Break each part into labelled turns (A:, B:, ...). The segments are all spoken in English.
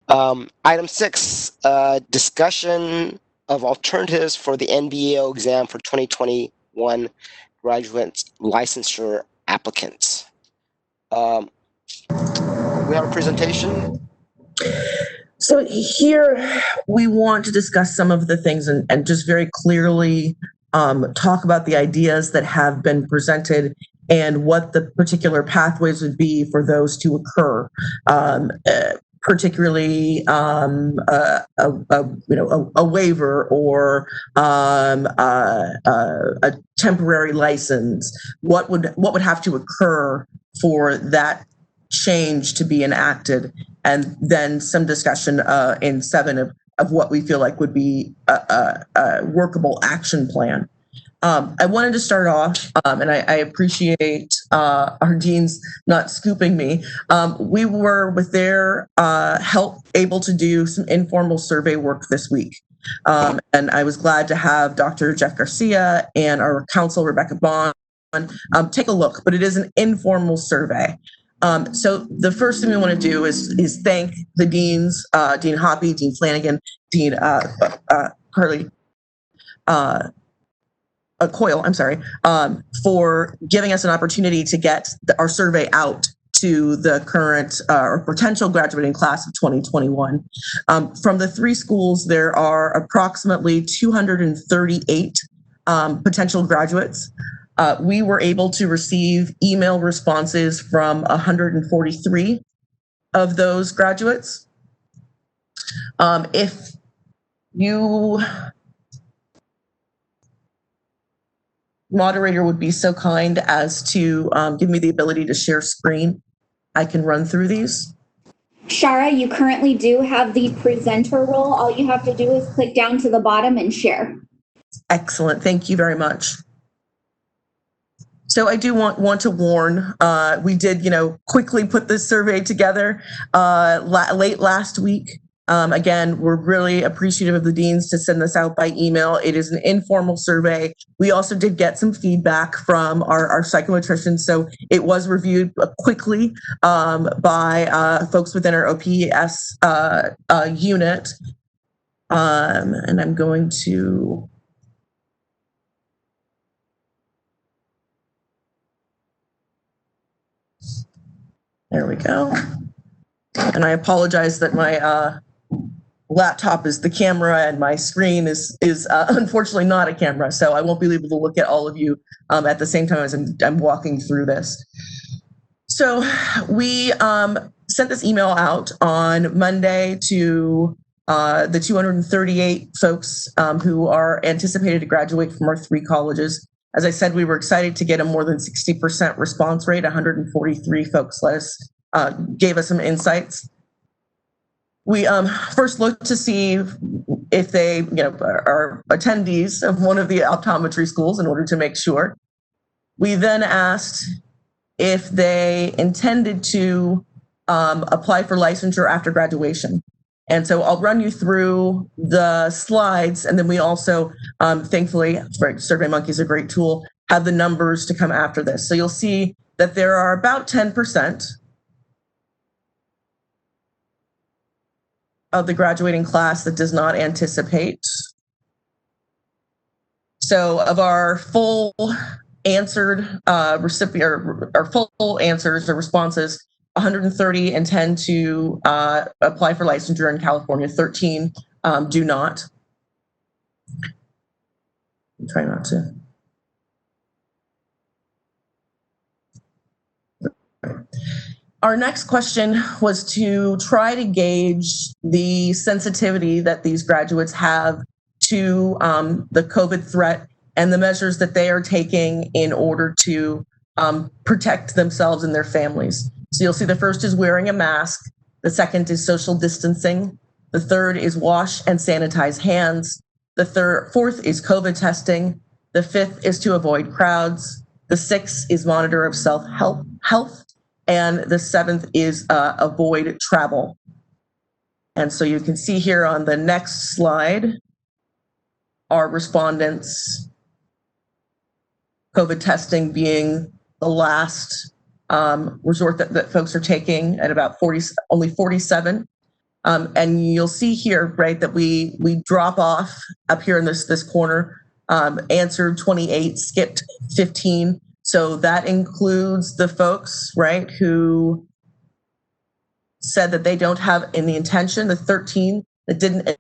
A: Item 6, discussion of alternatives for the NBAO exam for 2021 graduate licensure applicants. We have a presentation.
B: So here we want to discuss some of the things and just very clearly talk about the ideas that have been presented and what the particular pathways would be for those to occur. Particularly a waiver or a temporary license. What would have to occur for that change to be enacted, and then some discussion in 7 of what we feel like would be a workable action plan. I wanted to start off, and I appreciate our deans not scooping me. We were, with their help, able to do some informal survey work this week. And I was glad to have Dr. Jeff Garcia and our counsel, Rebecca Bond, take a look, but it is an informal survey. So the first thing we want to do is thank the deans, Dean Hoppy, Dean Flanagan, Dean Carly Coyle, for giving us an opportunity to get our survey out to the current or potential graduating class of 2021. From the 3 schools, there are approximately 238 potential graduates. We were able to receive email responses from 143 of those graduates. If you, moderator, would be so kind as to give me the ability to share screen, I can run through these.
C: Shara, you currently do have the presenter role. All you have to do is click down to the bottom and share. Excellent.
B: Thank you very much. So I do want to warn, we did, quickly put this survey together late last week. Again, we're really appreciative of the deans to send this out by email. It is an informal survey. We also did get some feedback from our psychometricians, so it was reviewed quickly by folks within our OPS unit. And I'm going to... There we go. And I apologize that my laptop is the camera and my screen is unfortunately not a camera, so I won't be able to look at all of you at the same time as I'm walking through this. So we sent this email out on Monday to the 238 folks who are anticipated to graduate from our 3 colleges. As I said, we were excited to get a more than 60% response rate. 143 folks gave us some insights. We first looked to see if they are attendees of one of the optometry schools in order to make sure. We then asked if they intended to apply for licensure after graduation. And so I'll run you through the slides, and then we also, thankfully, SurveyMonkey is a great tool, have the numbers to come after this. So you'll see that there are about 10% of the graduating class that does not anticipate. So of our full answered recipient or full answers or responses, 130 intend to apply for licensure in California. 13 do not. Try not to. Our next question was to try to gauge the sensitivity that these graduates have to the COVID threat and the measures that they are taking in order to protect themselves and their families. So you'll see the first is wearing a mask. The second is social distancing. The third is wash and sanitize hands. The fourth is COVID testing. The fifth is to avoid crowds. The sixth is monitor of health. And the seventh is avoid travel. And so you can see here on the next slide, our respondents, COVID testing being the last resort that folks are taking at about only 47. And you'll see here, right, that we drop off up here in this corner, answered 28, skipped 15. So that includes the folks, right, who said that they don't have any intention, the 13 that didn't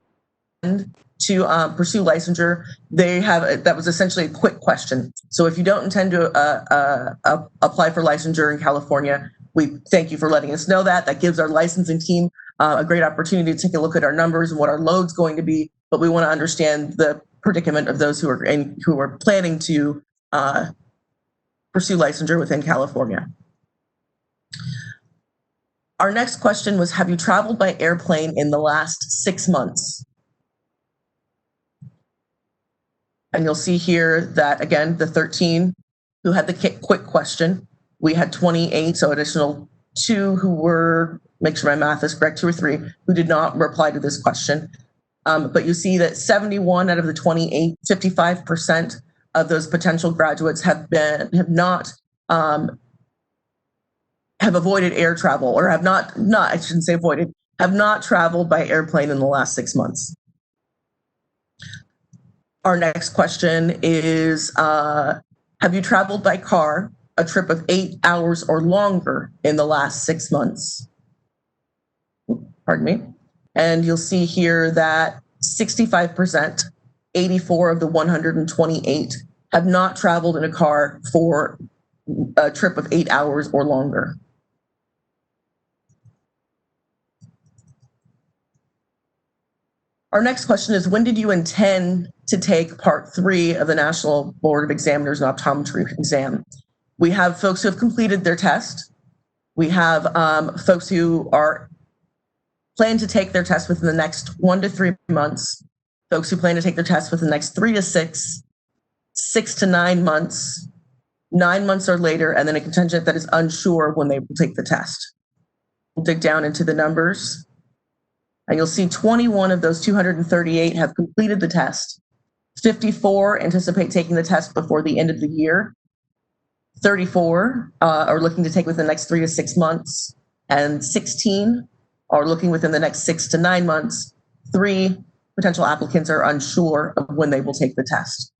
B: intend to pursue licensure. They have, that was essentially a quick question. So if you don't intend to apply for licensure in California, we thank you for letting us know that. That gives our licensing team a great opportunity to take a look at our numbers and what our load's going to be. But we want to understand the predicament of those who are planning to pursue licensure within California. Our next question was, have you traveled by airplane in the last 6 months? And you'll see here that, again, the 13 who had the quick question, we had 28, so additional 2 who were, make sure my math is correct, 2 or 3, who did not reply to this question. But you see that 71 out of the 28, 55% of those potential graduates have avoided air travel, or have not, I shouldn't say avoided, have not traveled by airplane in the last 6 months. Our next question is, have you traveled by car a trip of 8 hours or longer in the last 6 months? Pardon me. And you'll see here that 65%, 84 of the 128, have not traveled in a car for a trip of 8 hours or longer. Our next question is, when did you intend to take part 3 of the National Board of Examiners and Optometry exam? We have folks who have completed their test. We have folks who are plan to take their test within the next 1 to 3 months, folks who plan to take their test within the next 3 to 6, 6 to 9 months, 9 months or later, and then a contingent that is unsure when they will take the test. We'll dig down into the numbers. And you'll see 21 of those 238 have completed the test. 54 anticipate taking the test before the end of the year. 34 are looking to take within the next 3 to 6 months. And 16 are looking within the next 6 to 9 months. 3 potential applicants are unsure of when they will take the test.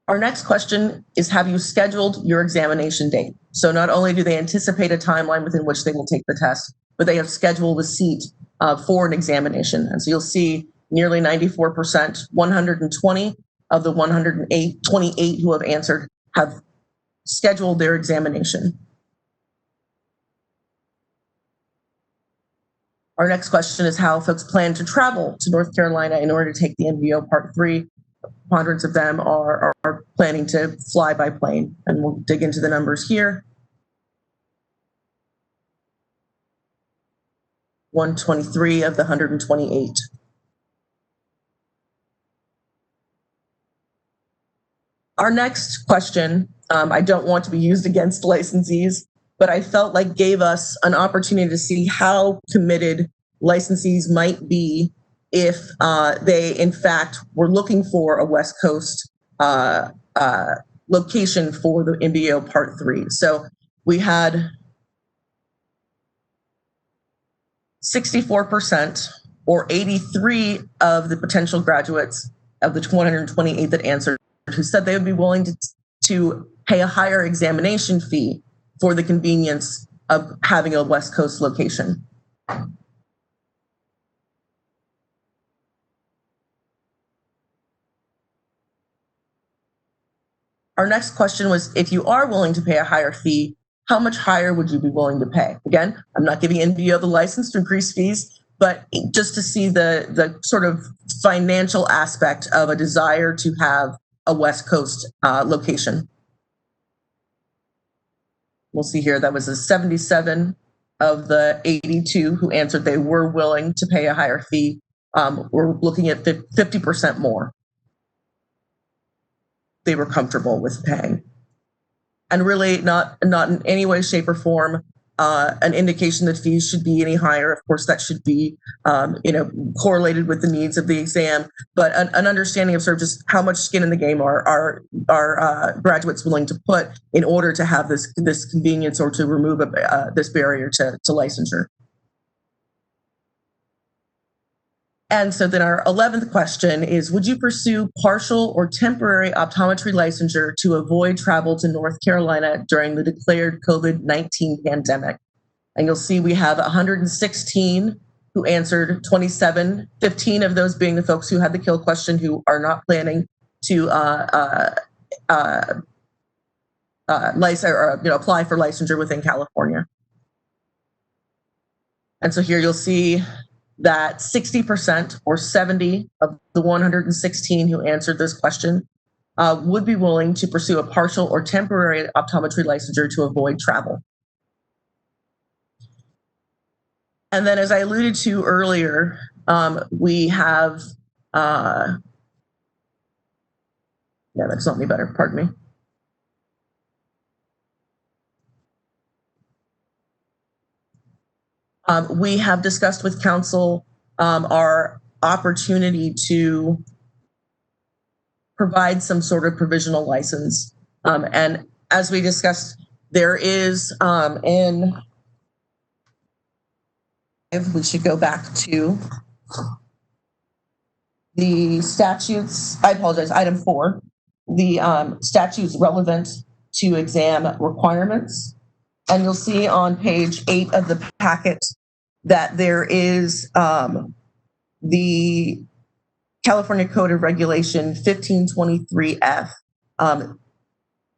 B: Our next question is, have you scheduled your examination date? So not only do they anticipate a timeline within which they will take the test, but they have scheduled a seat for an examination. And so you'll see nearly 94%, 120 of the 28 who have answered have scheduled their examination. Our next question is how folks plan to travel to North Carolina in order to take the NBO Part 3. Preponderance of them are planning to fly by plane, and we'll dig into the numbers here. 123 of the 128. Our next question, I don't want to be used against licensees, but I felt like gave us an opportunity to see how committed licensees might be if they, in fact, were looking for a West Coast location for the NBO Part 3. So we had 64%, or 83 of the potential graduates of the 128 that answered, who said they would be willing to pay a higher examination fee for the convenience of having a West Coast location. Our next question was, if you are willing to pay a higher fee, how much higher would you be willing to pay? Again, I'm not giving NBO the license to increase fees, but just to see the sort of financial aspect of a desire to have a West Coast location. We'll see here that was a 77 of the 82 who answered they were willing to pay a higher fee. We're looking at 50% more they were comfortable with paying. And really not in any way, shape, or form an indication that fees should be any higher. Of course, that should be, correlated with the needs of the exam, but an understanding of sort of just how much skin in the game are graduates willing to put in order to have this convenience or to remove this barrier to licensure. And so then our 11th question is, would you pursue partial or temporary optometry licensure to avoid travel to North Carolina during the declared COVID-19 pandemic? And you'll see we have 116 who answered, 27, 15 of those being the folks who had the kill question who are not planning to apply for licensure within California. And so here you'll see that 60% or 70 of the 116 who answered this question would be willing to pursue a partial or temporary optometry licensure to avoid travel. And then, as I alluded to earlier, we have, that's not any better, pardon me. We have discussed with council our opportunity to provide some sort of provisional license. And as we discussed, there is we should go back to the statutes. I apologize, item 4, the statutes relevant to exam requirements. And you'll see on page 8 of the packet that there is the California Code of Regulation 1523F.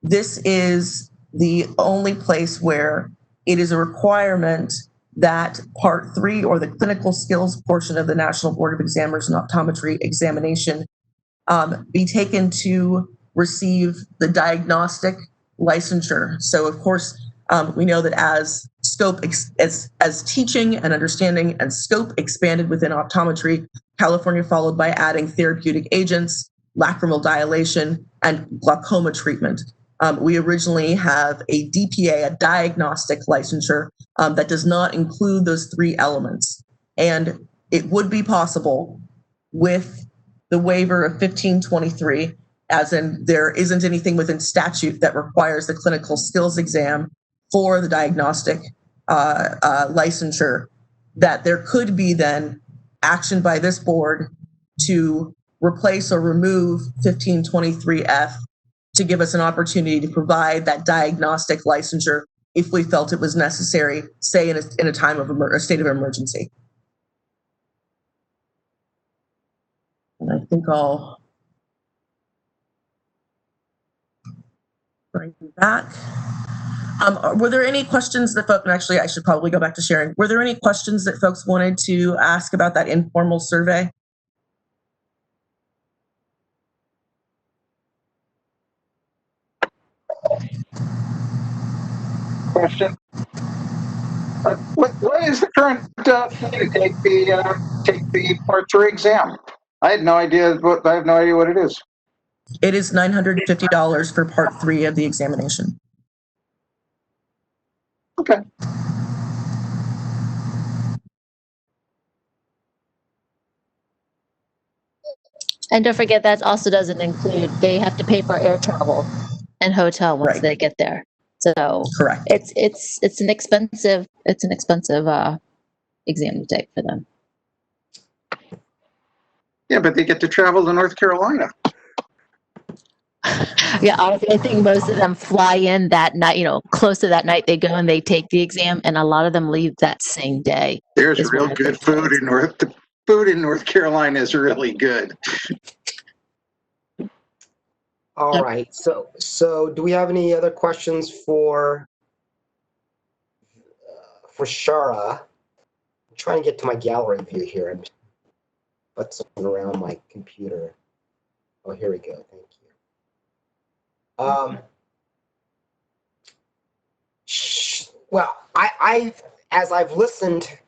B: This is the only place where it is a requirement that Part 3 or the clinical skills portion of the National Board of Examiners and Optometry examination be taken to receive the diagnostic licensure. So, of course, we know that as teaching and understanding and scope expanded within optometry, California followed by adding therapeutic agents, lacrimal dilation, and glaucoma treatment. We originally have a DPA, a diagnostic licensure, that does not include those 3 elements. And it would be possible with the waiver of 1523, as in there isn't anything within statute that requires the clinical skills exam for the diagnostic licensure, that there could be then action by this board to replace or remove 1523F to give us an opportunity to provide that diagnostic licensure if we felt it was necessary, say in a time of a state of emergency. And I think I'll bring you back. Were there any questions that folks, actually I should probably go back to sharing. Were there any questions that folks wanted to ask about that informal survey?
D: Question. What is the current fee to take the Part 3 exam? I have no idea what it is.
B: It is $950 for Part 3 of the examination.
D: Okay.
E: And don't forget that also doesn't include, they have to pay for air travel and hotel once
B: Right.
E: they get there. So
B: Correct.
E: It's an expensive exam to take for them.
D: Yeah, but they get to travel to North Carolina.
E: Yeah, honestly, I think most of them fly in that night, close to that night they go and they take the exam, and a lot of them leave that same day.
D: There's real good food in the food in North Carolina is really good.
A: All right. So do we have any other questions for Shara? I'm trying to get to my gallery view here. I'm futzing around my computer. Oh, here we go. Thank you. Well, as I've listened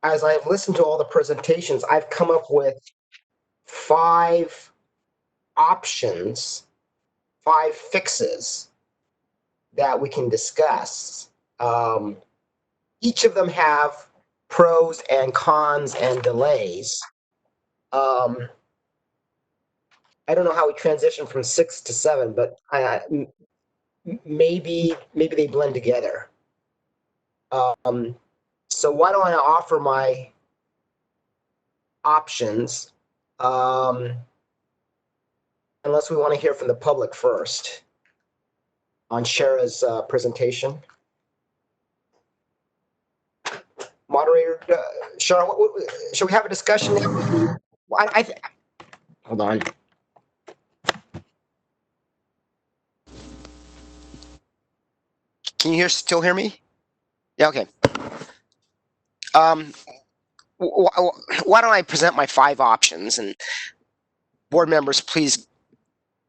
A: to all the presentations, I've come up with 5 options, 5 fixes that we can discuss. Each of them have pros and cons and delays. I don't know how we transition from 6 to 7, but maybe they blend together. So why don't I offer my options, unless we want to hear from the public first on Shara's presentation. Moderator, Shara, shall we have a discussion now? Hold on. Can you still hear me? Yeah, okay. Why don't I present my 5 options, and board members, please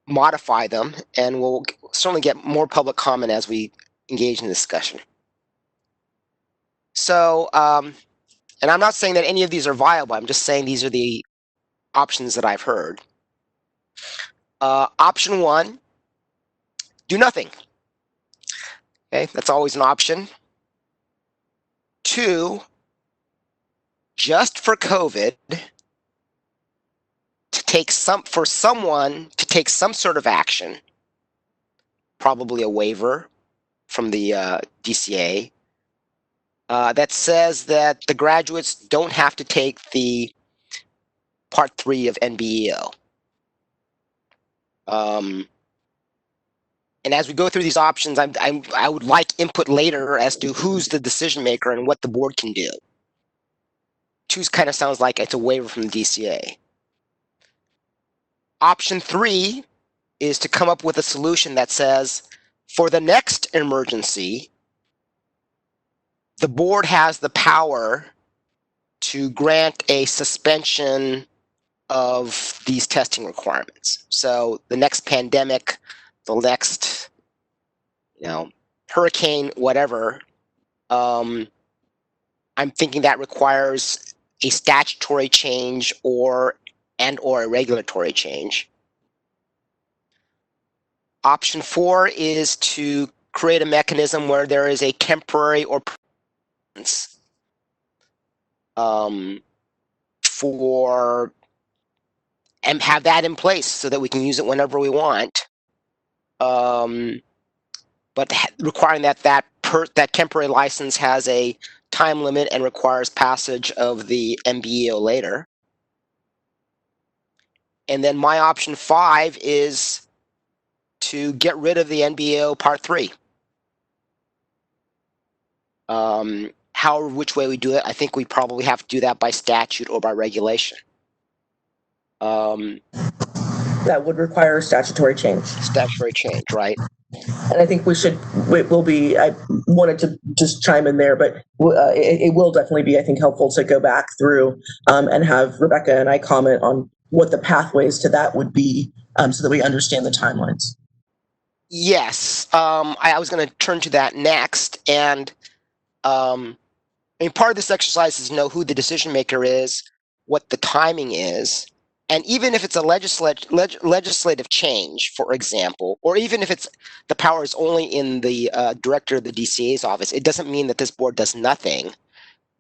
A: modify them, and we'll certainly get more public comment as we engage in the discussion. So, and I'm not saying that any of these are viable. I'm just saying these are the options that I've heard. Option 1, do nothing. Okay, that's always an option. 2, just for COVID, for someone to take some sort of action, probably a waiver from the DCA, that says that the graduates don't have to take the Part 3 of NBEO. And as we go through these options, I would like input later as to who's the decision maker and what the board can do. 2 kind of sounds like it's a waiver from the DCA. Option 3 is to come up with a solution that says, for the next emergency, the board has the power to grant a suspension of these testing requirements. So the next pandemic, the next, hurricane, whatever, I'm thinking that requires a statutory change or a regulatory change. Option 4 is to create a mechanism where there is a temporary or and have that in place so that we can use it whenever we want. But requiring that temporary license has a time limit and requires passage of the NBEO later. And then my option 5 is to get rid of the NBEO Part 3. However, which way we do it, I think we probably have to do that by statute or by regulation.
B: That would require a statutory change.
A: Statutory change, right?
B: And I think I wanted to just chime in there, but it will definitely be, I think, helpful to go back through and have Rebecca and I comment on what the pathways to that would be so that we understand the timelines.
A: Yes, I was going to turn to that next. And part of this exercise is to know who the decision maker is, what the timing is. And even if it's a legislative change, for example, or even if the power is only in the director of the DCA's office, it doesn't mean that this board does nothing.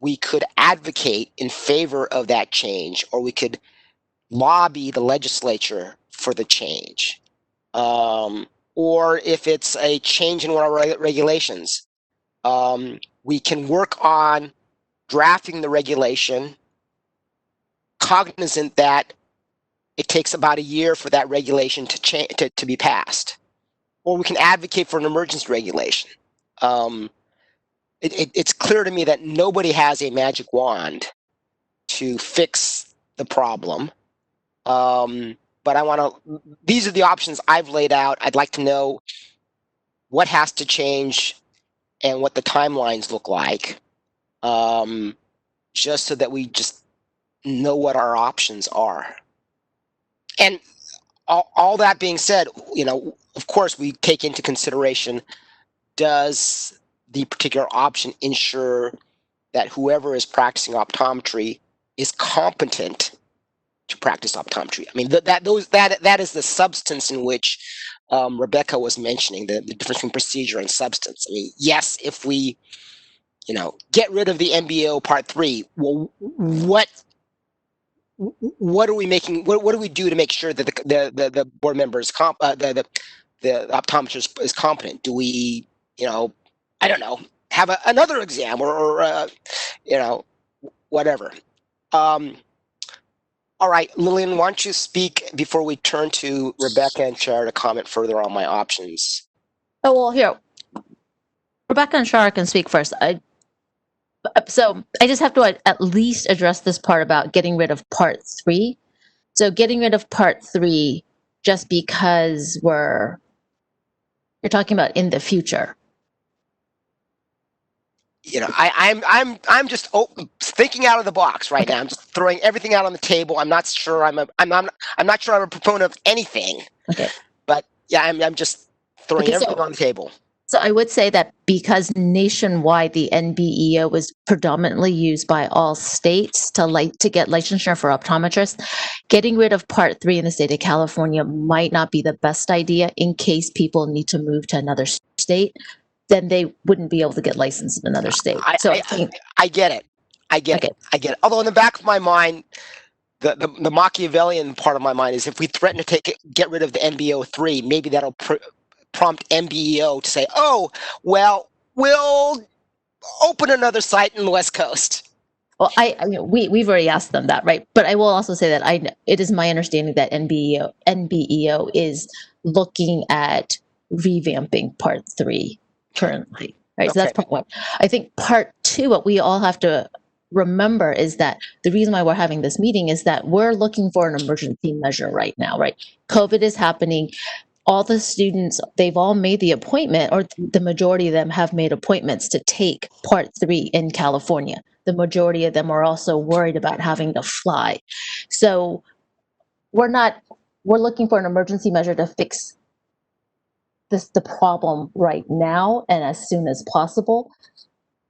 A: We could advocate in favor of that change, or we could lobby the legislature for the change. Or if it's a change in one of our regulations, we can work on drafting the regulation, cognizant that it takes about a year for that regulation to be passed. Or we can advocate for an emergency regulation. It's clear to me that nobody has a magic wand to fix the problem. But these are the options I've laid out. I'd like to know what has to change and what the timelines look like, just so that we just know what our options are. And all that being said, of course, we take into consideration, does the particular option ensure that whoever is practicing optometry is competent to practice optometry. I mean, that is the substance in which Rebecca was mentioning, the difference between procedure and substance. I mean, yes, if we, get rid of the MBO Part 3, well, what are we making? What do we do to make sure that the board member is the optometrist is competent? Do we, I don't know, have another exam or whatever? All right, Lillian, why don't you speak before we turn to Rebecca and Shara to comment further on my options?
E: Oh, well, here, Rebecca and Shara can speak first. So I just have to at least address this part about getting rid of Part 3. So getting rid of Part 3 just because you're talking about in the future.
A: I'm just thinking out of the box right now. I'm just throwing everything out on the table. I'm not sure I'm not sure I'm a proponent of anything.
E: Okay.
A: But yeah, I'm just throwing everything on the table.
E: So I would say that because nationwide the NBEO was predominantly used by all states to get licensure for optometrists, getting rid of Part 3 in the state of California might not be the best idea in case people need to move to another state. Then they wouldn't be able to get licensed in another state.
A: I get it. I get it. Although in the back of my mind, the Machiavellian part of my mind is if we threaten to get rid of the NBO 3, maybe that'll prompt NBEO to say, oh, well, we'll open another site in the West Coast.
E: Well, we've already asked them that, right? But I will also say that it is my understanding that NBEO is looking at revamping Part 3 currently, right? Okay. So that's part 1. I think Part 2, what we all have to remember is that the reason why we're having this meeting is that we're looking for an emergency measure right now, right? COVID is happening. All the students, they've all made the appointment, or the majority of them have made appointments to take Part 3 in California. The majority of them are also worried about having to fly. So we're looking for an emergency measure to fix the problem right now and as soon as possible.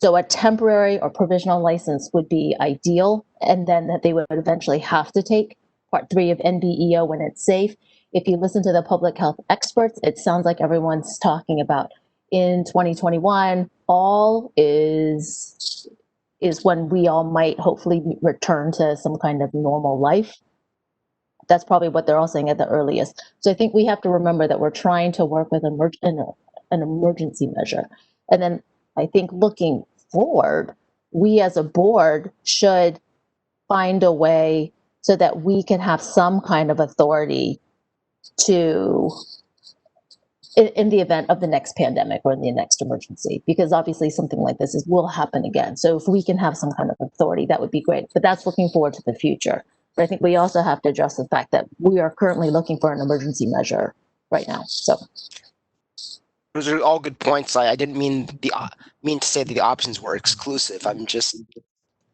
E: So a temporary or provisional license would be ideal, and then that they would eventually have to take Part 3 of NBEO when it's safe. If you listen to the public health experts, it sounds like everyone's talking about in 2021, all is when we all might hopefully return to some kind of normal life. That's probably what they're all saying at the earliest. So I think we have to remember that we're trying to work with an emergency measure. And then I think looking forward, we as a board should find a way so that we can have some kind of authority to, in the event of the next pandemic or in the next emergency, because obviously something like this will happen again. So if we can have some kind of authority, that would be great. But that's looking forward to the future. But I think we also have to address the fact that we are currently looking for an emergency measure right now. So
A: those are all good points. I didn't mean to say that the options were exclusive. I'm just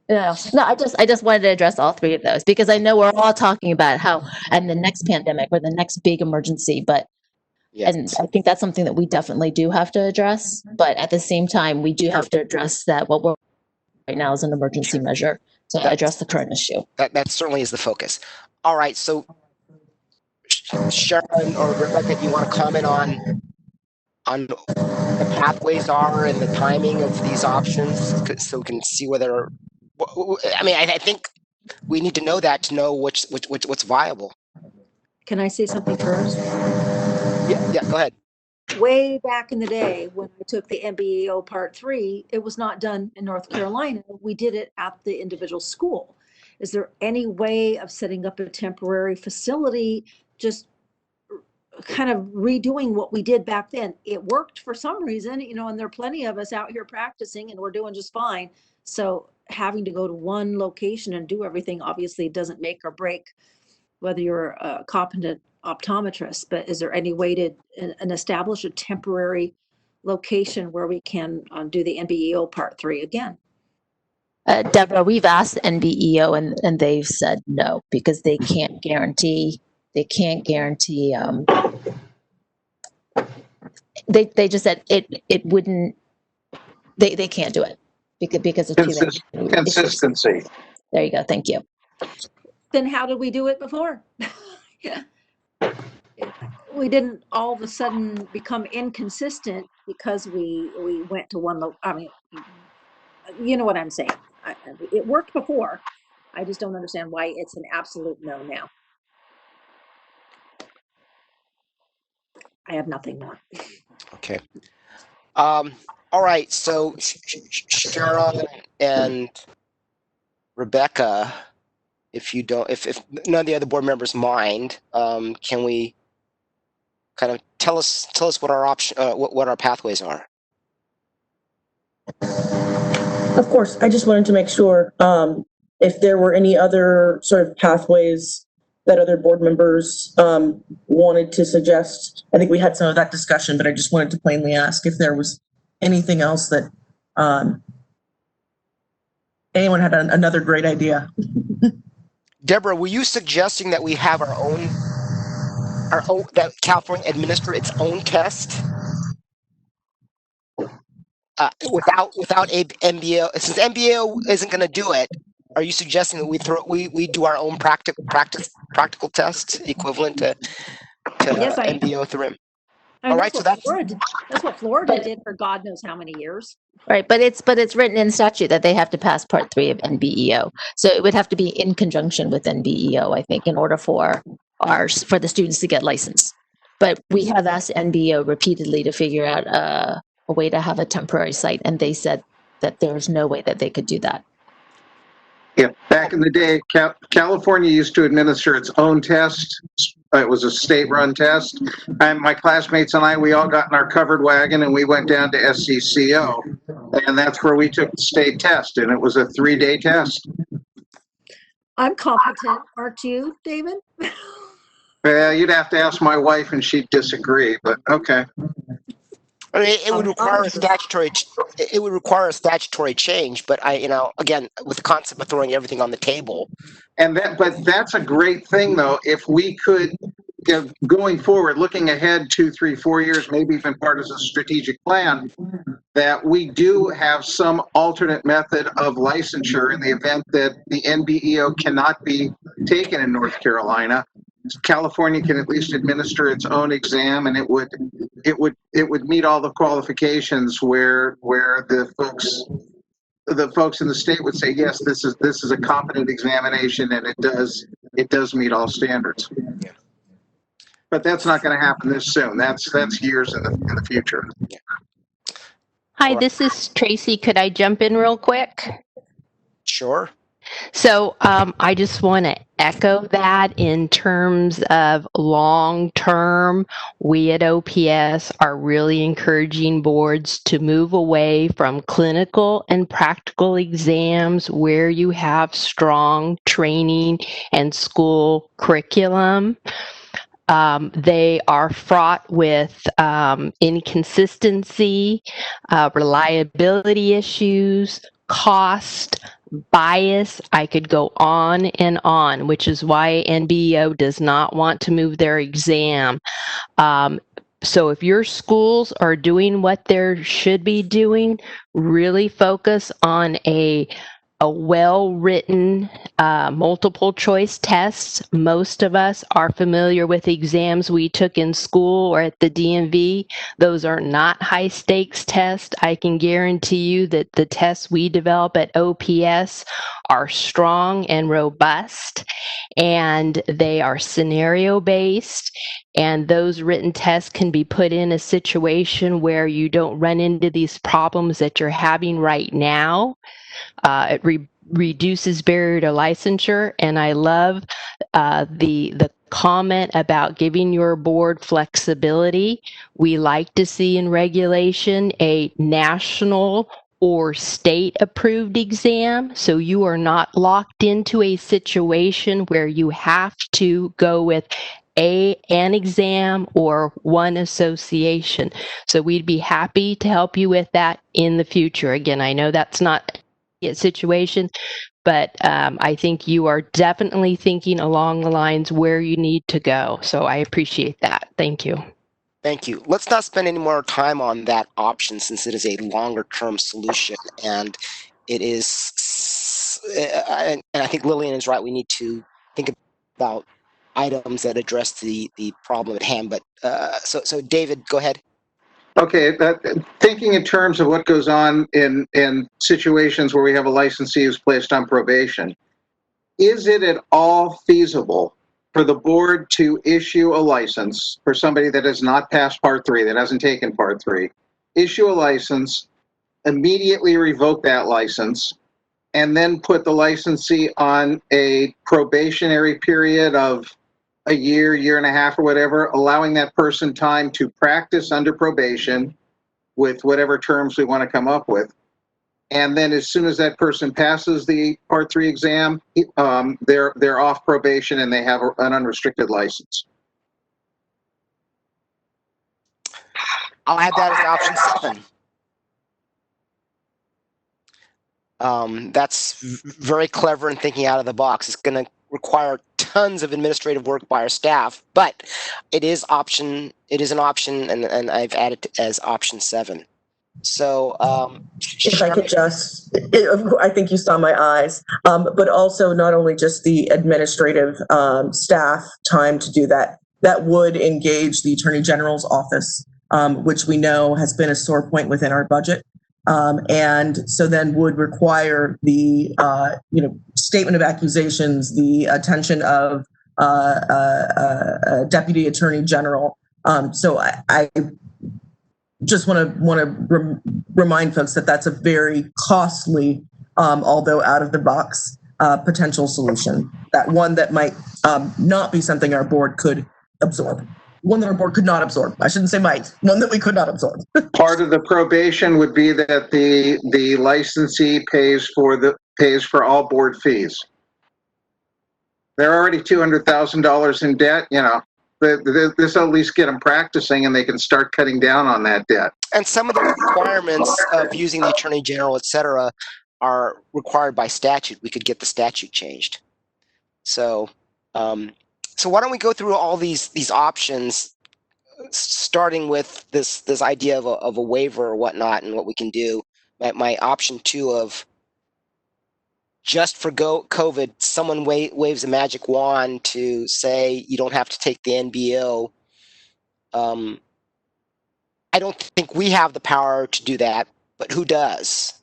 E: no. I just wanted to address all 3 of those because I know we're all talking about how and the next pandemic or the next big emergency, but yes. And I think that's something that we definitely do have to address. But at the same time, we do have to address that what we're right now is an emergency measure to address the current issue.
A: That certainly is the focus. All right, so Sharon or Rebecca, do you want to comment on the pathways are and the timing of these options, so we can see whether? I mean, I think we need to know that to know what's viable.
F: Can I say something first?
A: Yeah, go ahead.
F: Way back in the day when I took the MBEO Part 3, it was not done in North Carolina. We did it at the individual school. Is there any way of setting up a temporary facility, just kind of redoing what we did back then? It worked for some reason, and there are plenty of us out here practicing and we're doing just fine. So having to go to one location and do everything obviously doesn't make or break whether you're a competent optometrist, but is there any way to establish a temporary location where we can do the NBEO Part 3 again?
E: Deborah, we've asked NBEO and they've said no because they can't guarantee. They just said it wouldn't. They can't do it because of
D: consistency.
E: There you go. Thank you.
F: then how did we do it before? Yeah. We didn't all of a sudden become inconsistent because we went to one. I mean, you know what I'm saying. It worked before. I just don't understand why it's an absolute no now. I have nothing more.
A: Okay. All right. So Sharon and Rebecca, if none of the other board members mind, can we kind of tell us what our option, what our pathways are?
B: Of course, I just wanted to make sure if there were any other sort of pathways that other board members wanted to suggest. I think we had some of that discussion, but I just wanted to plainly ask if there was anything else that anyone had another great idea.
A: Deborah, were you suggesting that we have our own, that California administer its own test without a MBO? Since MBO isn't going to do it, are you suggesting that we do our own practical tests equivalent to
F: Yes, I am.
A: MBO through him?
F: I mean,
A: All right,
F: that's what Florida did for God knows how many years.
E: Right, but it's written in statute that they have to pass Part 3 of NBEO. So it would have to be in conjunction with NBEO, I think, in order for the students to get licensed. But we have asked NBEO repeatedly to figure out a way to have a temporary site, and they said that there's no way that they could do that.
D: Yeah, back in the day, California used to administer its own test. It was a state-run test. And my classmates and I, we all got in our covered wagon and we went down to SCCO. And that's where we took the state test, and it was a 3-day test.
F: I'm competent, aren't you, David?
D: Well, you'd have to ask my wife and she'd disagree, but okay.
A: I mean, it would require a statutory. It would require a statutory change, but again, with the concept of throwing everything on the table.
D: But that's a great thing, though. If we could, going forward, looking ahead 2, 3, 4 years, maybe even part of a strategic plan, that we do have some alternate method of licensure in the event that the NBEO cannot be taken in North Carolina. California can at least administer its own exam, and it would meet all the qualifications where the folks in the state would say, yes, this is a competent examination, and it does meet all standards.
A: Yeah.
D: But that's not going to happen this soon. That's years in the future.
A: Yeah.
G: Hi, this is Tracy. Could I jump in real quick?
A: Sure.
G: So I just want to echo that in terms of long term. We at OPS are really encouraging boards to move away from clinical and practical exams where you have strong training and school curriculum. They are fraught with inconsistency, reliability issues, cost, bias. I could go on and on, which is why NBEO does not want to move their exam. So if your schools are doing what they should be doing, really focus on a well-written multiple choice test. Most of us are familiar with exams we took in school or at the DMV. Those are not high stakes tests. I can guarantee you that the tests we develop at OPS are strong and robust, and they are scenario based, and those written tests can be put in a situation where you don't run into these problems that you're having right now. It reduces barrier to licensure, and I love the comment about giving your board flexibility. We like to see in regulation a national or state approved exam, so you are not locked into a situation where you have to go with an exam or one association. So we'd be happy to help you with that in the future. Again, I know that's not a situation, but I think you are definitely thinking along the lines where you need to go. So I appreciate that. Thank you.
A: Thank you. Let's not spend any more time on that option since it is a longer-term solution, and it is. And I think Lillian is right. We need to think about items that address the problem at hand. But so David, go ahead.
D: Okay, thinking in terms of what goes on in situations where we have a licensee who's placed on probation, is it at all feasible for the board to issue a license for somebody that has not passed Part 3, that hasn't taken Part 3, issue a license, immediately revoke that license, and then put the licensee on a probationary period of a year and a half or whatever, allowing that person time to practice under probation with whatever terms we want to come up with. And then as soon as that person passes the Part 3 exam, they're off probation and they have an unrestricted license.
A: I'll add that as option 7. That's very clever and thinking out of the box. It's going to require tons of administrative work by our staff, but it is an option, and I've added it as option 7. So
B: if I could I think you saw my eyes, but also not only just the administrative staff time to do that, that would engage the Attorney General's office, which we know has been a sore point within our budget. And so then would require the, statement of accusations, the attention of Deputy Attorney General. So I just want to remind folks that that's a very costly, although out of the box potential solution. That one that might not be something our board could absorb. One that our board could not absorb. I shouldn't say might. One that we could not absorb.
D: Part of the probation would be that the licensee pays for all board fees. They're already $200,000 in debt. This will at least get them practicing, and they can start cutting down on that debt.
A: And some of the requirements of using the Attorney General, et cetera, are required by statute. We could get the statute changed. So why don't we go through all these options, starting with this idea of a waiver or whatnot, and what we can do. My option 2 of just for COVID, someone waves a magic wand to say you don't have to take the NBO. I don't think we have the power to do that, but who does?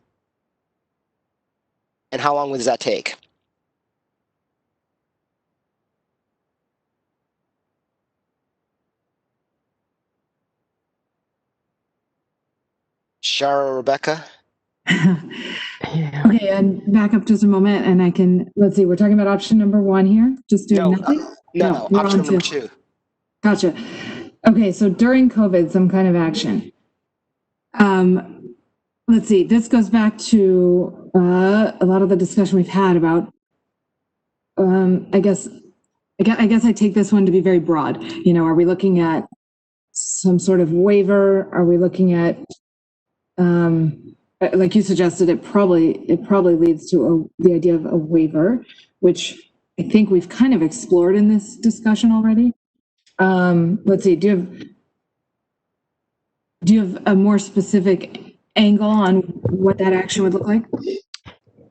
A: And how long does that take? Shara or Rebecca?
H: Okay, and back up just a moment, and I can, let's see, we're talking about option number 1 here, just doing nothing?
A: No,
H: we're
A: option
H: on
A: number
H: to-
A: 2.
H: Gotcha. Okay, so during COVID, some kind of action. Let's see, this goes back to a lot of the discussion we've had about, I guess I take this one to be very broad. Are we looking at some sort of waiver? Are we looking at, like you suggested, it probably leads to the idea of a waiver, which I think we've kind of explored in this discussion already. Let's see, do you have a more specific angle on what that action would look like?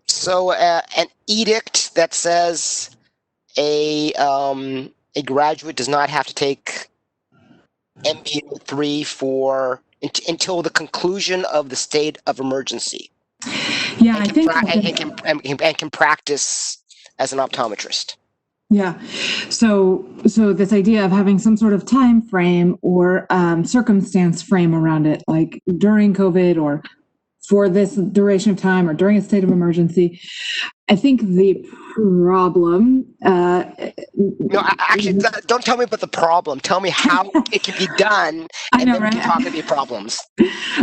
A: So an edict that says a graduate does not have to take MBO 3 until the conclusion of the state of emergency.
H: Yeah,
A: I think and can practice as an optometrist.
H: Yeah. So this idea of having some sort of time frame or circumstance frame around it, like during COVID or for this duration of time or during a state of emergency. I think the problem.
A: No, actually, don't tell me about the problem. Tell me how it can be done, and then we can talk about the problems.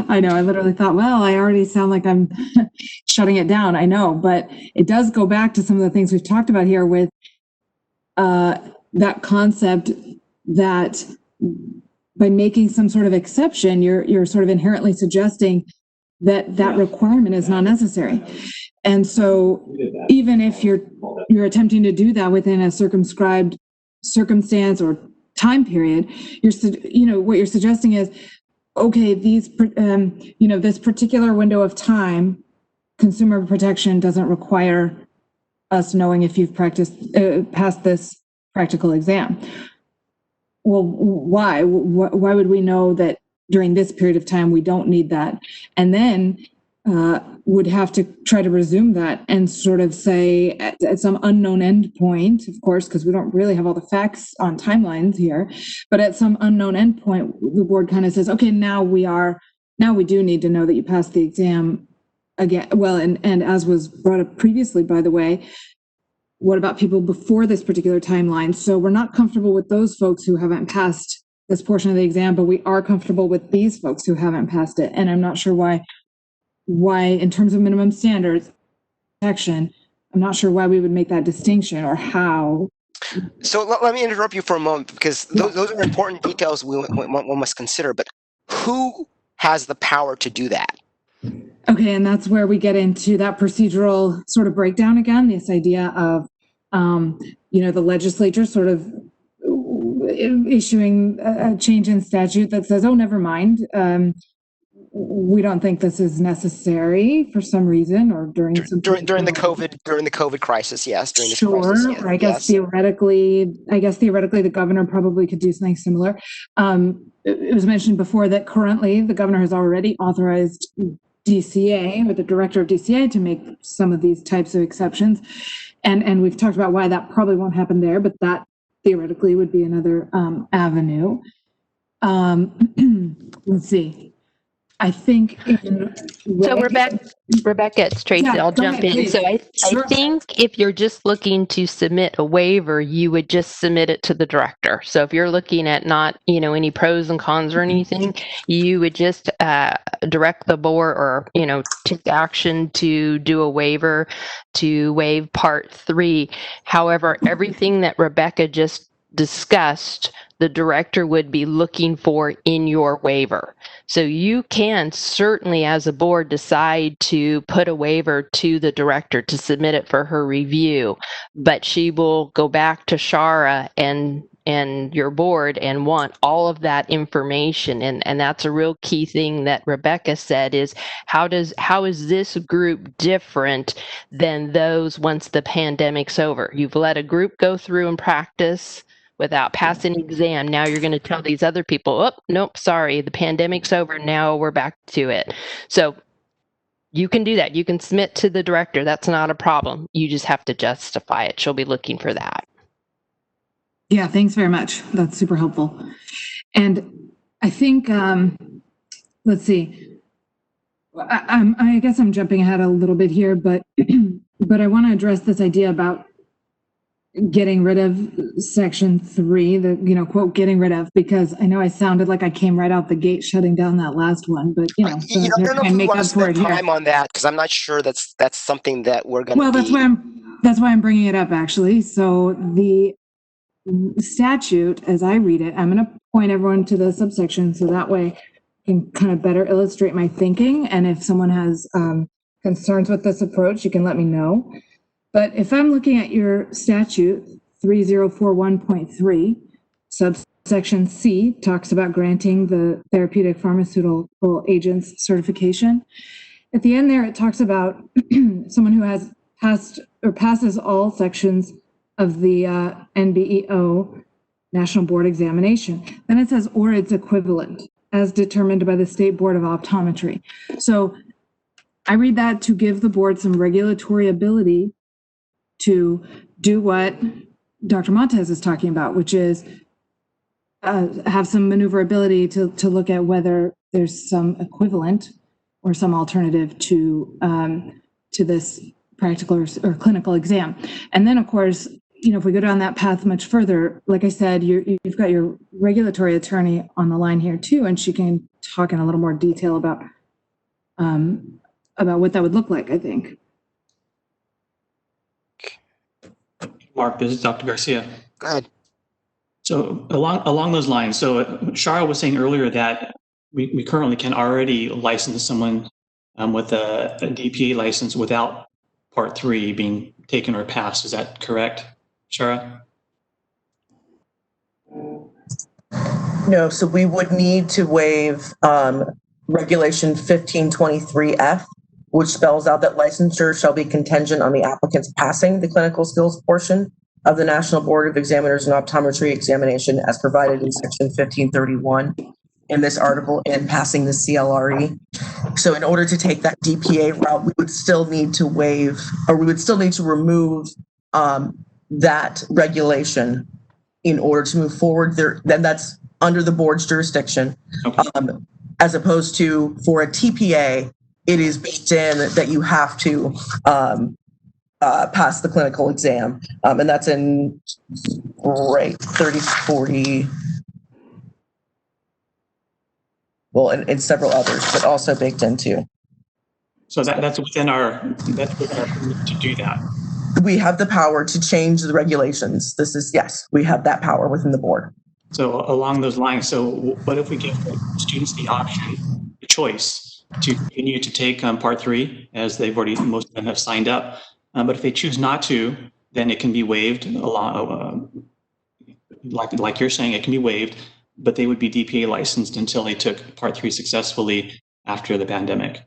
H: I know. I literally thought, well, I already sound like I'm shutting it down. I know, but it does go back to some of the things we've talked about here with that concept that by making some sort of exception, you're sort of inherently suggesting that requirement is not necessary. And so even if you're attempting to do that within a circumscribed circumstance or time period, what you're suggesting is, okay, this particular window of time, consumer protection doesn't require us knowing if you've passed this practical exam. Well, why? Why would we know that during this period of time we don't need that? And then would have to try to resume that and sort of say at some unknown end point, of course, because we don't really have all the facts on timelines here, but at some unknown end point, the board kind of says, okay, now we do need to know that you passed the exam again. Well, and as was brought up previously, by the way, what about people before this particular timeline? So we're not comfortable with those folks who haven't passed this portion of the exam, but we are comfortable with these folks who haven't passed it. And I'm not sure why in terms of minimum standards protection, I'm not sure why we would make that distinction or how.
A: So let me interrupt you for a moment, because those are important details we must consider, but who has the power to do that?
H: Okay, and that's where we get into that procedural sort of breakdown again, this idea of, the legislature sort of issuing a change in statute that says, oh, never mind. We don't think this is necessary for some reason, or during the
A: COVID crisis. Yes, during this
H: sure,
A: crisis. Yes,
H: or I guess theoretically, the governor probably could do something similar. It was mentioned before that currently the governor has already authorized DCA or the director of DCA to make some of these types of exceptions, and we've talked about why that probably won't happen there, but that theoretically would be another avenue. Let's see. I think.
G: So Rebecca, it's Tracy.
H: Yeah,
G: I'll jump in.
H: please.
G: So I think if you're just looking to submit a waiver, you would just submit it to the director. So if you're looking at not, any pros and cons or anything, you would just direct the board or, take action to do a waiver to waive Part 3. However, everything that Rebecca just discussed, the director would be looking for in your waiver. So you can certainly, as a board, decide to put a waiver to the director to submit it for her review, but she will go back to Shara and your board and want all of that information. And that's a real key thing that Rebecca said is how is this group different than those once the pandemic's over? You've let a group go through and practice without passing an exam. Now you're going to tell these other people, oh, nope, sorry, the pandemic's over. Now we're back to it. So you can do that. You can submit to the director. That's not a problem. You just have to justify it. She'll be looking for that.
H: Yeah, thanks very much. That's super helpful. And I think, let's see, I guess I'm jumping ahead a little bit here, but I want to address this idea about getting rid of section 3, the quote getting rid of, because I know I sounded like I came right out the gate shutting down that last one, but
A: I don't know if we want to spend time on that, because I'm not sure that's something that we're going to.
H: Well, that's why I'm bringing it up actually. So the statute, as I read it, I'm going to point everyone to the subsection so that way I can kind of better illustrate my thinking. And if someone has concerns with this approach, you can let me know. But if I'm looking at your statute 3041.3, subsection C talks about granting the therapeutic pharmaceutical agents certification. At the end there, it talks about someone who has passed or passes all sections of the NBEO National Board Examination. Then it says, or its equivalent, as determined by the State Board of Optometry. So I read that to give the board some regulatory ability to do what Dr. Montez is talking about, which is have some maneuverability to look at whether there's some equivalent or some alternative to this practical or clinical exam. And then, of course, if we go down that path much further, like I said, you've got your regulatory attorney on the line here too, and she can talk in a little more detail about what that would look like, I think.
I: Mark, this is Dr. Garcia.
A: Go ahead.
I: So along those lines, so Shara was saying earlier that we currently can already license someone with a DPA license without Part 3 being taken or passed. Is that correct, Shara?
B: No, so we would need to waive Regulation 1523F, which spells out that licensure shall be contingent on the applicant's passing the clinical skills portion of the National Board of Examiners and Optometry examination as provided in section 1531 in this article and passing the CLRE. So in order to take that DPA route, we would still need to waive, or we would still need to remove that regulation in order to move forward there. Then that's under the board's jurisdiction.
I: Okay.
B: As opposed to for a TPA, it is baked in that you have to pass the clinical exam. And that's in 3040. Well, and several others, but also baked into.
I: So that's within our to do that.
B: We have the power to change the regulations. Yes, we have that power within the board.
I: So along those lines, so what if we give students the option, the choice to continue to take part 3, as they've already, most of them have signed up, but if they choose not to, then it can be waived along, like you're saying, it can be waived, but they would be DPA licensed until they took part 3 successfully after the pandemic.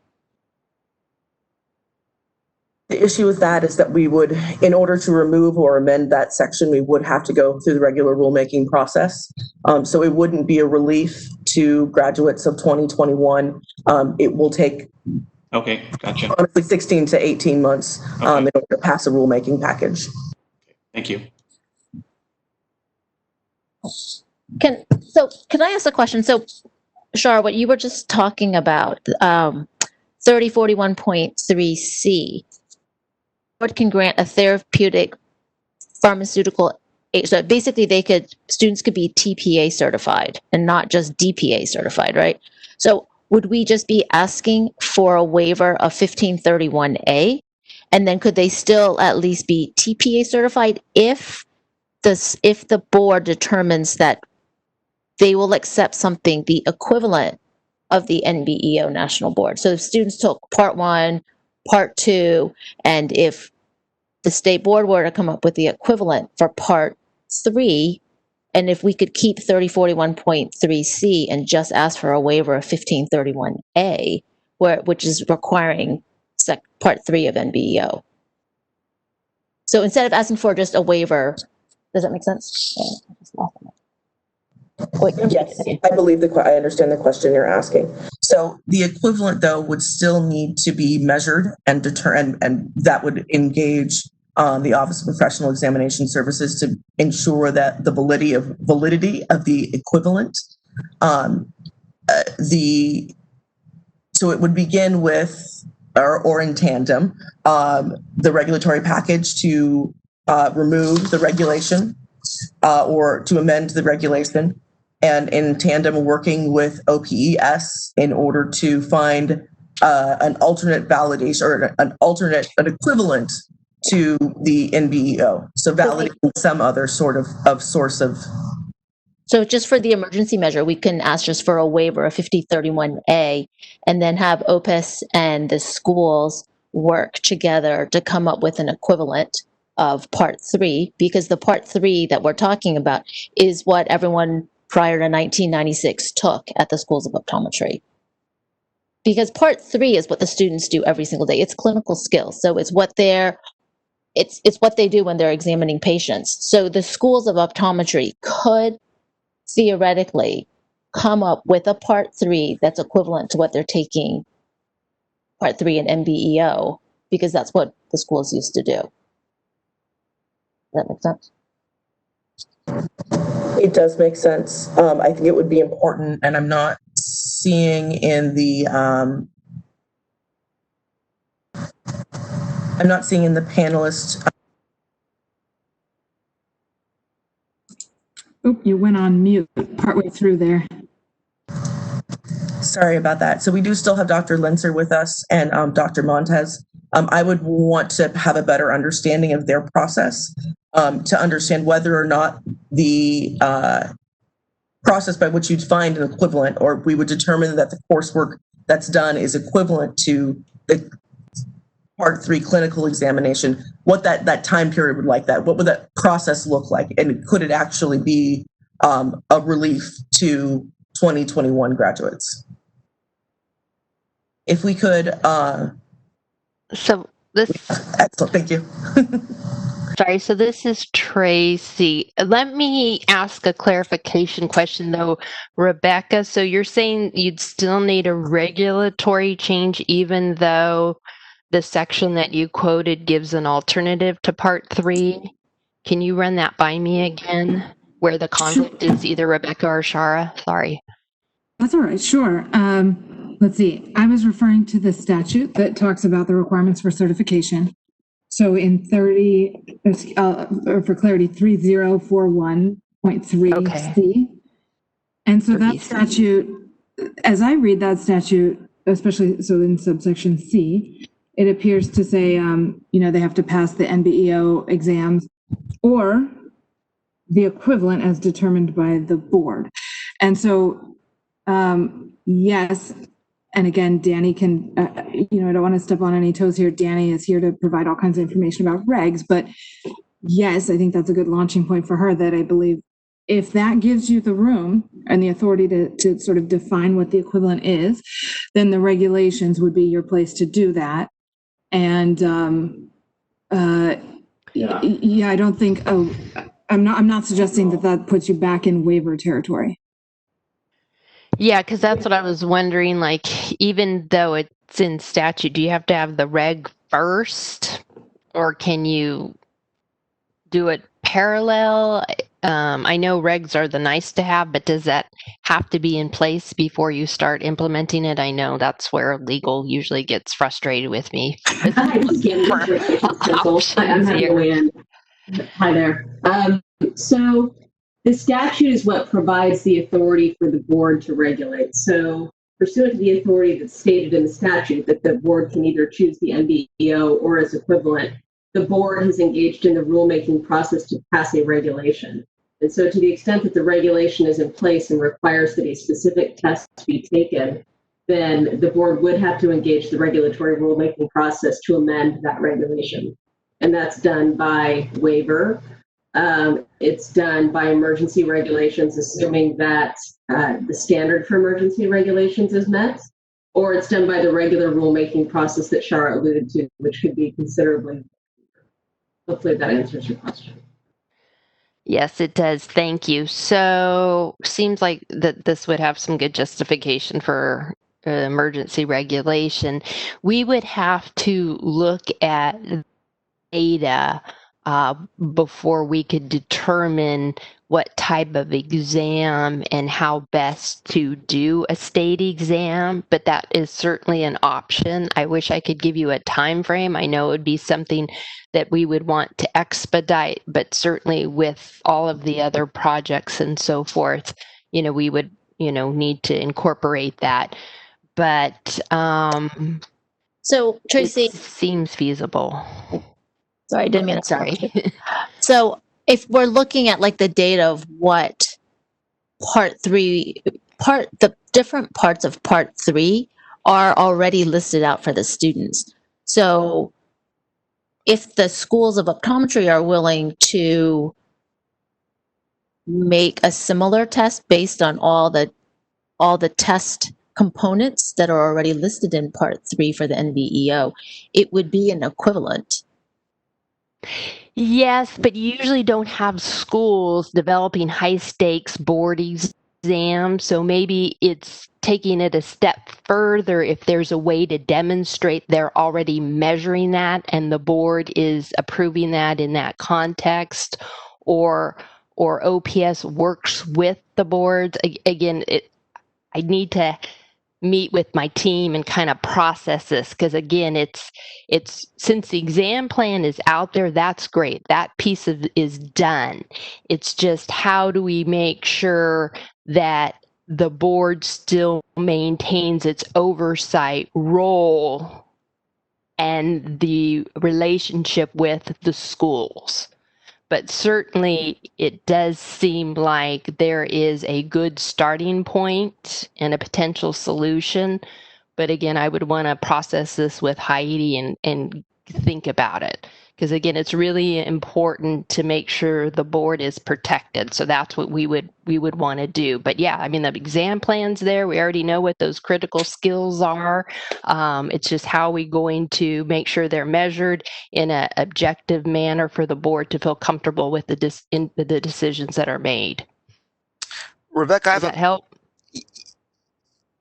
B: The issue with that is that we would, in order to remove or amend that section, we would have to go through the regular rulemaking process. So it wouldn't be a relief to graduates of 2021. It will take,
I: okay, gotcha,
B: honestly, 16 to 18 months in order to pass a rulemaking package.
I: Thank you.
E: Can I ask a question? So, Shar, what you were just talking about, 3041.3C, board can grant a therapeutic pharmaceutical aid. So basically, students could be TPA certified and not just DPA certified, right? So would we just be asking for a waiver of 1531A, and then could they still at least be TPA certified if the board determines that they will accept something the equivalent of the NBEO National Board? So if students took part 1, part 2, and if the state board were to come up with the equivalent for part 3, and if we could keep 3041.3C and just ask for a waiver of 1531A, which is requiring part 3 of NBEO. So instead of asking for just a waiver, does that make sense?
B: Yes, I believe I understand the question you're asking. So the equivalent, though, would still need to be measured and and that would engage the Office of Professional Examination Services to ensure that the validity of the equivalent. So it would begin with, or in tandem, the regulatory package to remove the regulation or to amend the regulation, and in tandem working with OPES in order to find an alternate validation or an equivalent to the NBEO. So validating some other sort of source of.
E: So just for the emergency measure, we can ask just for a waiver of 5031A and then have OPES and the schools work together to come up with an equivalent of part 3, because the part 3 that we're talking about is what everyone prior to 1996 took at the schools of optometry. Because part 3 is what the students do every single day. It's clinical skills. So it's what it's what they do when they're examining patients. So the schools of optometry could theoretically come up with a part 3 that's equivalent to what they're taking part 3 in NBEO, because that's what the schools used to do. Does that make sense?
B: It does make sense. I think it would be important, and I'm not seeing in the panelist.
H: Oh, you went on mute partway through there.
B: Sorry about that. So we do still have Dr. Linzer with us and Dr. Montez. I would want to have a better understanding of their process to understand whether or not the process by which you'd find an equivalent, or we would determine that the coursework that's done is equivalent to the part 3 clinical examination, what that time period would like that, what would that process look like, and could it actually be a relief to 2021 graduates? If we could
G: So this,
B: Excellent, thank you.
G: sorry, so this is Tracy. Let me ask a clarification question though, Rebecca. So you're saying you'd still need a regulatory change even though the section that you quoted gives an alternative to part 3? Can you run that by me again? Where the conflict is either Rebecca or Shara? Sorry.
H: That's all right, sure. Let's see. I was referring to the statute that talks about the requirements for certification. So in 30, or for clarity, 3041.3C.
G: Okay.
H: And so that
G: 30C.
H: statute, as I read that statute, especially so in subsection C, it appears to say, they have to pass the NBEO exams or the equivalent as determined by the board. And so, yes, and again, Danny can, I don't want to step on any toes here. Danny is here to provide all kinds of information about regs, but yes, I think that's a good launching point for her, that I believe if that gives you the room and the authority to sort of define what the equivalent is, then the regulations would be your place to do that. And I don't think, I'm not suggesting that puts you back in waiver territory.
G: Yeah, because that's what I was wondering. Like, even though it's in statute, do you have to have the reg first, or can you do it parallel? I know regs are the nice to have, but does that have to be in place before you start implementing it? I know that's where legal usually gets frustrated with me.
J: I just can't simple. I'm having to weigh in. Hi there. So the statute is what provides the authority for the board to regulate. So pursuant to the authority that's stated in the statute that the board can either choose the NBEO or its equivalent, the board has engaged in the rulemaking process to pass a regulation. And so to the extent that the regulation is in place and requires that a specific test be taken, then the board would have to engage the regulatory rulemaking process to amend that regulation. And that's done by waiver. It's done by emergency regulations, assuming that the standard for emergency regulations is met, or it's done by the regular rulemaking process that Shara alluded to, which could be considerably. Hopefully that answers your question.
G: Yes, it does. Thank you. So seems like that this would have some good justification for emergency regulation. We would have to look at data before we could determine what type of exam and how best to do a state exam, but that is certainly an option. I wish I could give you a time frame. I know it would be something that we would want to expedite, but certainly with all of the other projects and so forth, we would, need to incorporate that. But
E: So Tracy,
G: it seems feasible.
E: sorry, I didn't mean to
G: Sorry.
E: So if we're looking at like the data of what the different parts of part 3 are already listed out for the students. So if the schools of optometry are willing to make a similar test based on all the test components that are already listed in part 3 for the NBEO, it would be an equivalent.
G: Yes, but you usually don't have schools developing high stakes board exams. So maybe it's taking it a step further if there's a way to demonstrate they're already measuring that and the board is approving that in that context, or OPS works with the boards. Again, I need to meet with my team and kind of process this, because again, it's since the exam plan is out there, that's great, that piece is done. It's just how do we make sure that the board still maintains its oversight role and the relationship with the schools. But certainly it does seem like there is a good starting point and a potential solution. But again, I would want to process this with Heidi and think about it. Because again, it's really important to make sure the board is protected. So that's what we would want to do. But yeah, I mean, the exam plan's there. We already know what those critical skills are. It's just how we going to make sure they're measured in an objective manner for the board to feel comfortable with the decisions that are made.
A: Rebecca,
G: Does that help?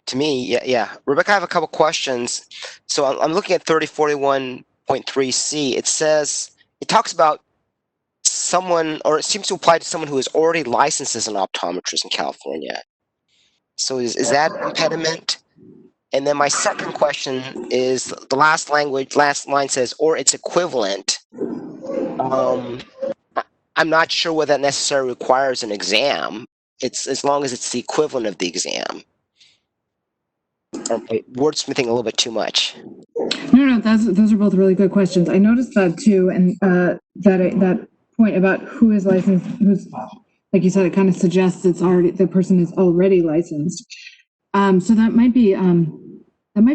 A: To me, yeah. Rebecca, I have a couple questions. So I'm looking at 3041.3C. It talks about someone, or it seems to apply to someone who is already licensed as an optometrist in California. So is that an impediment? And then my second question is the last line says, or its equivalent. I'm not sure whether that necessarily requires an exam. It's as long as it's the equivalent of the exam. Or wordsmithing a little bit too much.
H: No, those are both really good questions. I noticed that too, and that point about who is licensed, who's, like you said, it kind of suggests the person is already licensed. So that might be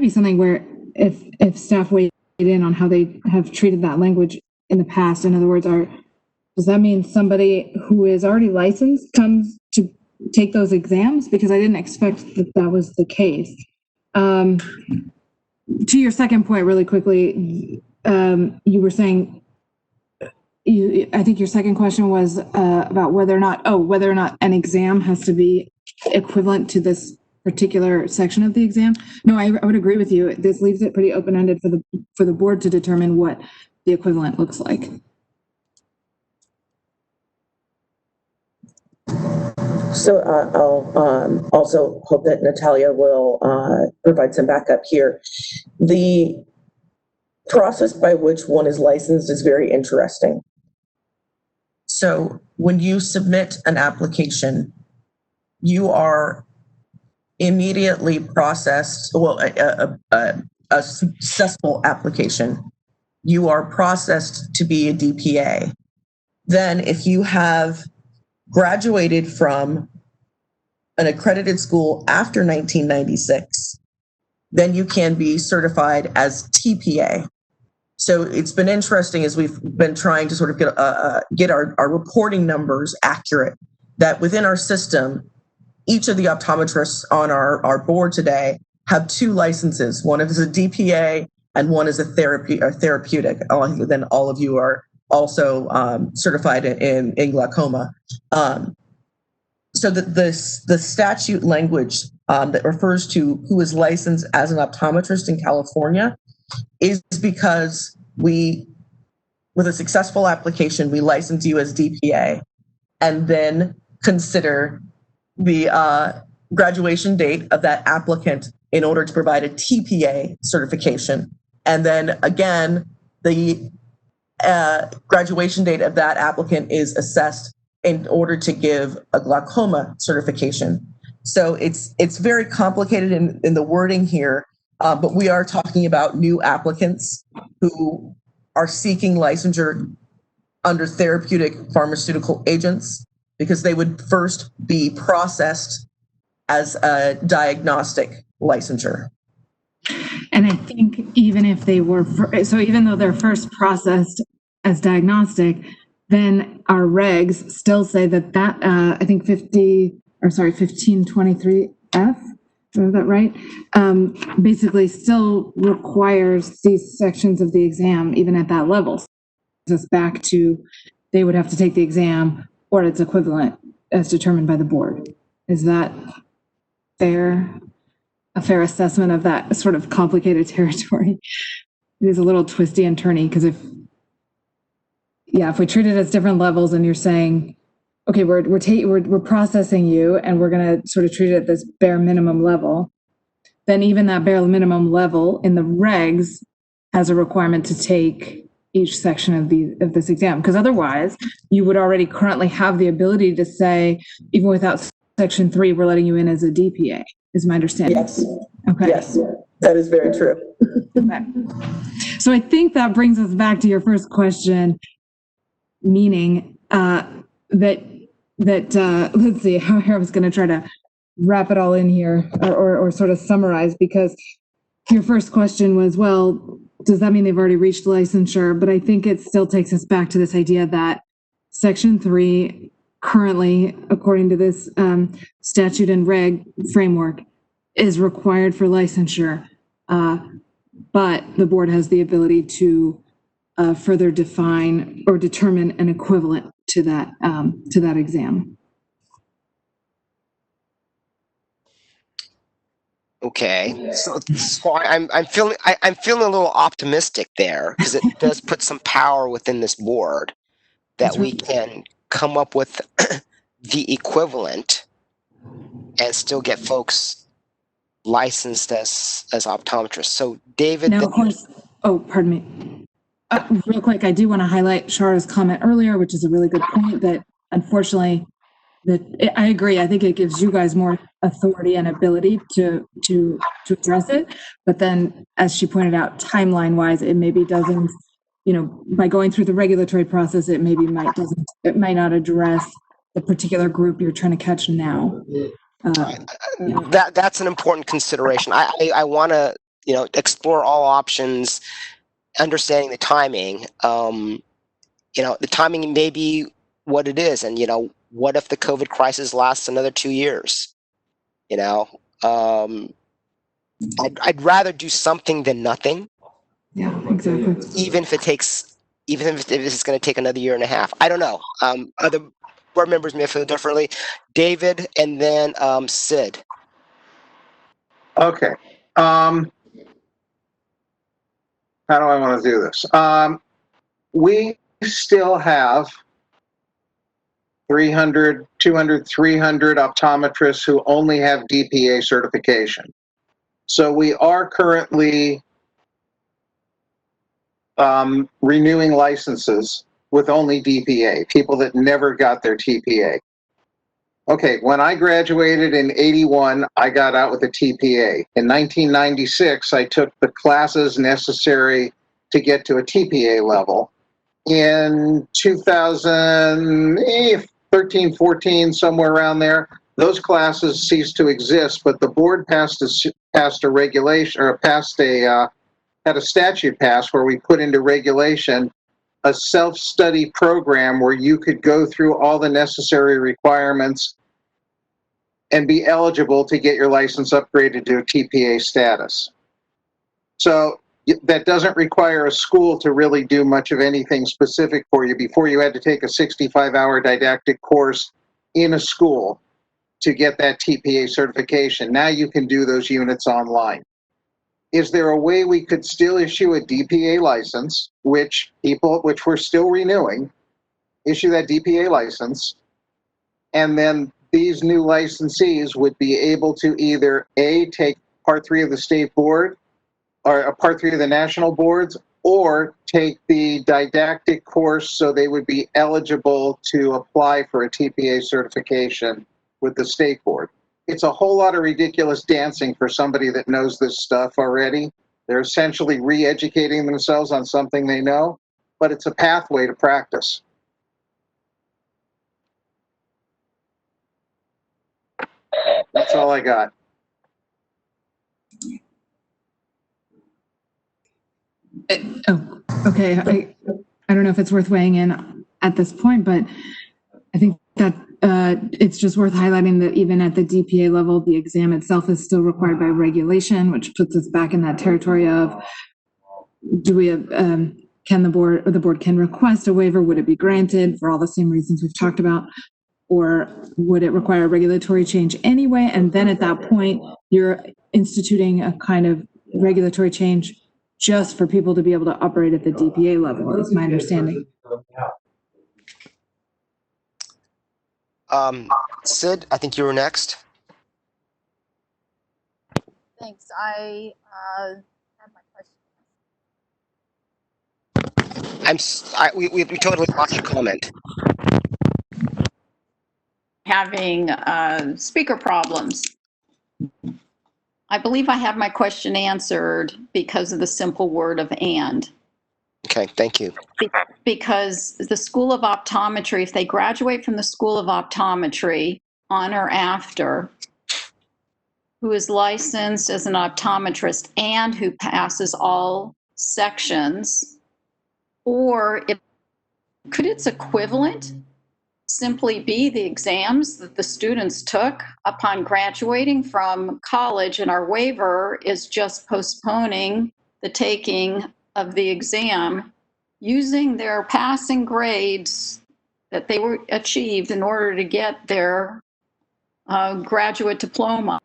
H: something where if staff weighed in on how they have treated that language in the past. In other words, does that mean somebody who is already licensed comes to take those exams? Because I didn't expect that was the case. To your second point, really quickly, you were saying, I think your second question was about whether or not an exam has to be equivalent to this particular section of the exam. No, I would agree with you. This leaves it pretty open-ended for the board to determine what the equivalent looks like.
B: So I'll also hope that Natalia will provide some backup here. The process by which one is licensed is very interesting. So when you submit an application, you are immediately processed, well, a successful application, you are processed to be a DPA. Then if you have graduated from an accredited school after 1996, then you can be certified as TPA. So it's been interesting as we've been trying to sort of get our reporting numbers accurate, that within our system, each of the optometrists on our board today have two licenses. One is a DPA and one is a therapeutic. Then all of you are also certified in glaucoma. So the statute language that refers to who is licensed as an optometrist in California is because with a successful application, we license you as DPA and then consider the graduation date of that applicant in order to provide a TPA certification. And then again, the graduation date of that applicant is assessed in order to give a glaucoma certification. So it's very complicated in the wording here, but we are talking about new applicants who are seeking licensure under therapeutic pharmaceutical agents, because they would first be processed as a diagnostic licensure.
H: And I think even if they were, even though they're first processed as diagnostic, then our regs still say that I think 1523F, is that right? Basically still requires these sections of the exam, even at that level. Us back to, they would have to take the exam or its equivalent as determined by the board. Is that fair? A fair assessment of that sort of complicated territory? It is a little twisty and turny, because if we treat it as different levels and you're saying, okay, we're processing you and we're going to sort of treat it at this bare minimum level, then even that bare minimum level in the regs has a requirement to take each section of this exam, because otherwise you would already currently have the ability to say, even without section 3, we're letting you in as a DPA, is my understanding.
B: Yes.
H: Okay.
B: Yes, that is very true.
H: Okay. So I think that brings us back to your first question, meaning that let's see how I was going to try to wrap it all in here, or sort of summarize, because your first question was, well, does that mean they've already reached licensure? But I think it still takes us back to this idea that Section 3 currently, according to this statute and reg framework, is required for licensure, but the board has the ability to further define or determine an equivalent to that exam.
A: Okay, so I'm feeling a little optimistic there, because it does put some power within this board that we can come up with the equivalent and still get folks licensed as optometrists. So David,
H: Now, of course, oh, pardon me. Real quick, I do want to highlight Shara's comment earlier, which is a really good point, that unfortunately, I agree. I think it gives you guys more authority and ability to address it. But then, as she pointed out, timeline wise, it maybe doesn't, by going through the regulatory process, it might not address the particular group you're trying to catch now.
A: that's an important consideration. I want to, explore all options, understanding the timing. The timing may be what it is, and what if the COVID crisis lasts another 2 years? I'd rather do something than nothing.
H: Yeah, exactly.
A: Even if it's going to take another year and a half. I don't know. Other board members may feel differently. David, and then Sid.
D: Okay. How do I want to do this? We still have 300, 200, 300 optometrists who only have DPA certification. So we are currently renewing licenses with only DPA, people that never got their TPA. Okay, when I graduated in 81, I got out with a TPA. In 1996, I took the classes necessary to get to a TPA level. In 2013, 14, somewhere around there, those classes ceased to exist, but the board passed a regulation, or had a statute passed where we put into regulation a self-study program where you could go through all the necessary requirements and be eligible to get your license upgraded to a TPA status. So that doesn't require a school to really do much of anything specific for you. Before, you had to take a 65-hour didactic course in a school to get that TPA certification. Now you can do those units online. Is there a way we could still issue a DPA license, which we're still renewing, issue that DPA license, and then these new licensees would be able to either A, take Part 3 of the state board, or a Part 3 of the national boards, or take the didactic course so they would be eligible to apply for a TPA certification with the state board. It's a whole lot of ridiculous dancing for somebody that knows this stuff already. They're essentially re-educating themselves on something they know, but it's a pathway to practice. That's all I got.
H: Oh, okay. I don't know if it's worth weighing in at this point, but I think that it's just worth highlighting that even at the DPA level, the exam itself is still required by regulation, which puts us back in that territory of, do we have, can the board can request a waiver? Would it be granted for all the same reasons we've talked about? Or would it require a regulatory change anyway? And then at that point, you're instituting a kind of regulatory change just for people to be able to operate at the DPA level, is my understanding.
A: Sid, I think you were next.
K: Thanks. I have my question.
A: We totally lost your comment.
K: Having speaker problems. I believe I have my question answered because of the simple word of and.
A: Okay, thank you.
K: Because the School of Optometry, if they graduate from the School of Optometry on or after, who is licensed as an optometrist and who passes all sections, or could its equivalent simply be the exams that the students took upon graduating from college, and our waiver is just postponing the taking of the exam using their passing grades that they were achieved in order to get their graduate diploma.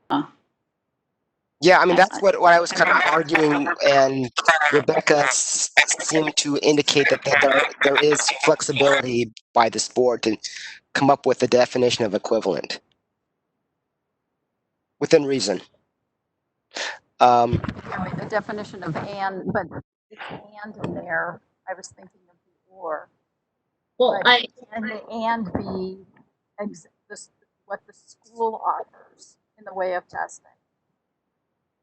A: Yeah, I mean, that's what I was kind of arguing, and Rebecca seemed to indicate that there is flexibility by this board to come up with a definition of equivalent within reason.
K: The definition of and, but it's and in there. I was thinking of the or.
E: Well,
K: Can the and be what the school offers in the way of testing?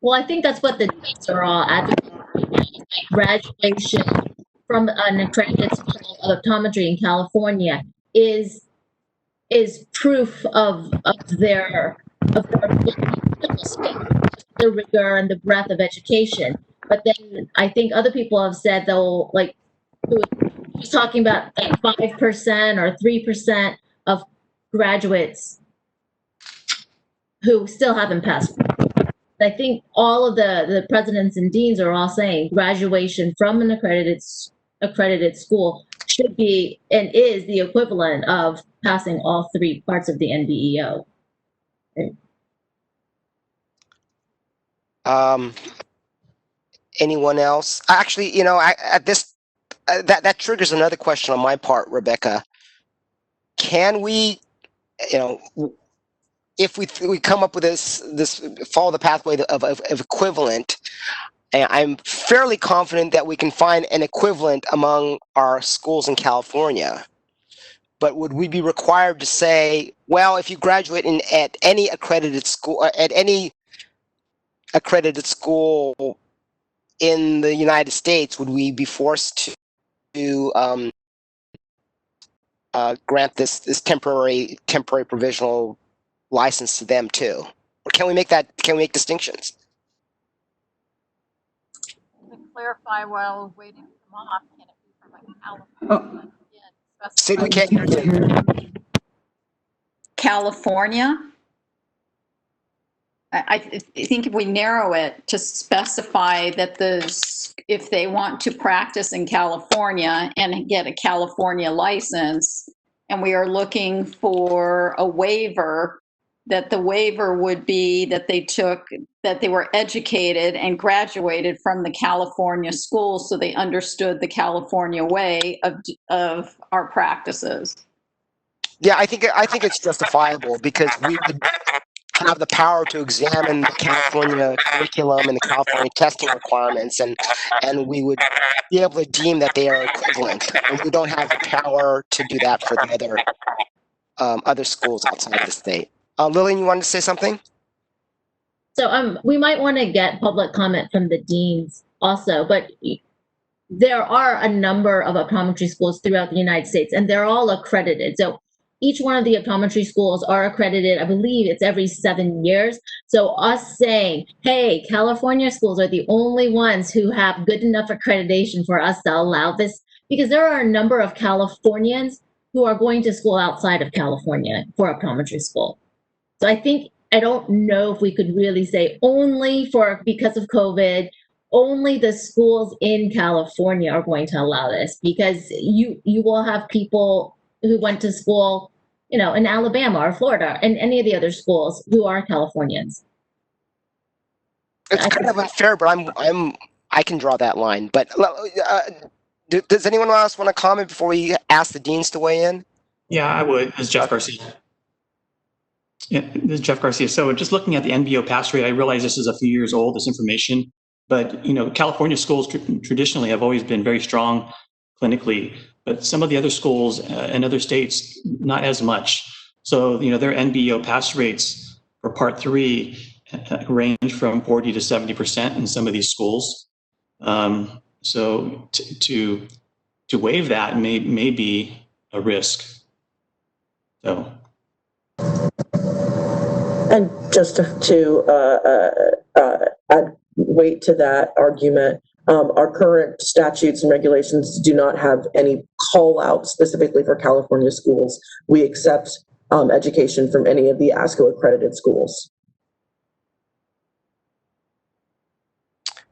E: I think that's what the deans are all advocating. Like graduation from an accredited school of optometry in California is proof of their the rigor and the breadth of education. But then I think other people have said they'll like who was talking about like 5% or 3% of graduates who still haven't passed. I think all of the presidents and deans are all saying graduation from an accredited school should be and is the equivalent of passing all 3 parts of the NBEO.
A: Anyone else? Actually, that triggers another question on my part, Rebecca. Can we, if we come up with this follow the pathway of equivalent, and I'm fairly confident that we can find an equivalent among our schools in California. But would we be required to say, well, if you graduate at any accredited school in the United States, would we be forced to grant this temporary provisional license to them too? Or can we make distinctions?
K: To clarify while waiting to come off, can it be from California?
A: Sid, we can't hear you.
K: California? I think if we narrow it to specify that if they want to practice in California and get a California license, and we are looking for a waiver, that the waiver would be that they were educated and graduated from the California school, so they understood the California way of our practices.
A: Yeah, I think it's justifiable because we would have the power to examine the California curriculum and the California testing requirements, and we would be able to deem that they are equivalent. And we don't have the power to do that for the other schools outside of the state. Lillian, you wanted to say something?
E: So we might want to get public comment from the deans also, but there are a number of optometry schools throughout the United States, and they're all accredited. So each one of the optometry schools are accredited. I believe it's every 7 years. So us saying, hey, California schools are the only ones who have good enough accreditation for us to allow this, because there are a number of Californians who are going to school outside of California for optometry school. So I don't know if we could really say because of COVID, only the schools in California are going to allow this, because you will have people who went to school, in Alabama or Florida and any of the other schools who are Californians.
A: It's kind of unfair, but I can draw that line. But does anyone else want to comment before we ask the deans to weigh in?
I: Yeah, I would. This is Jeff Garcia. Yeah, this is Jeff Garcia. So just looking at the NBO pass rate, I realize this is a few years old, this information, but California schools traditionally have always been very strong clinically, but some of the other schools in other states, not as much. So, their NBO pass rates for Part 3 range from 40 to 70% in some of these schools. So to waive that may be a risk. So.
B: And just to add weight to that argument, Our current statutes and regulations do not have any call out specifically for California schools. We accept education from any of the ASCO accredited schools.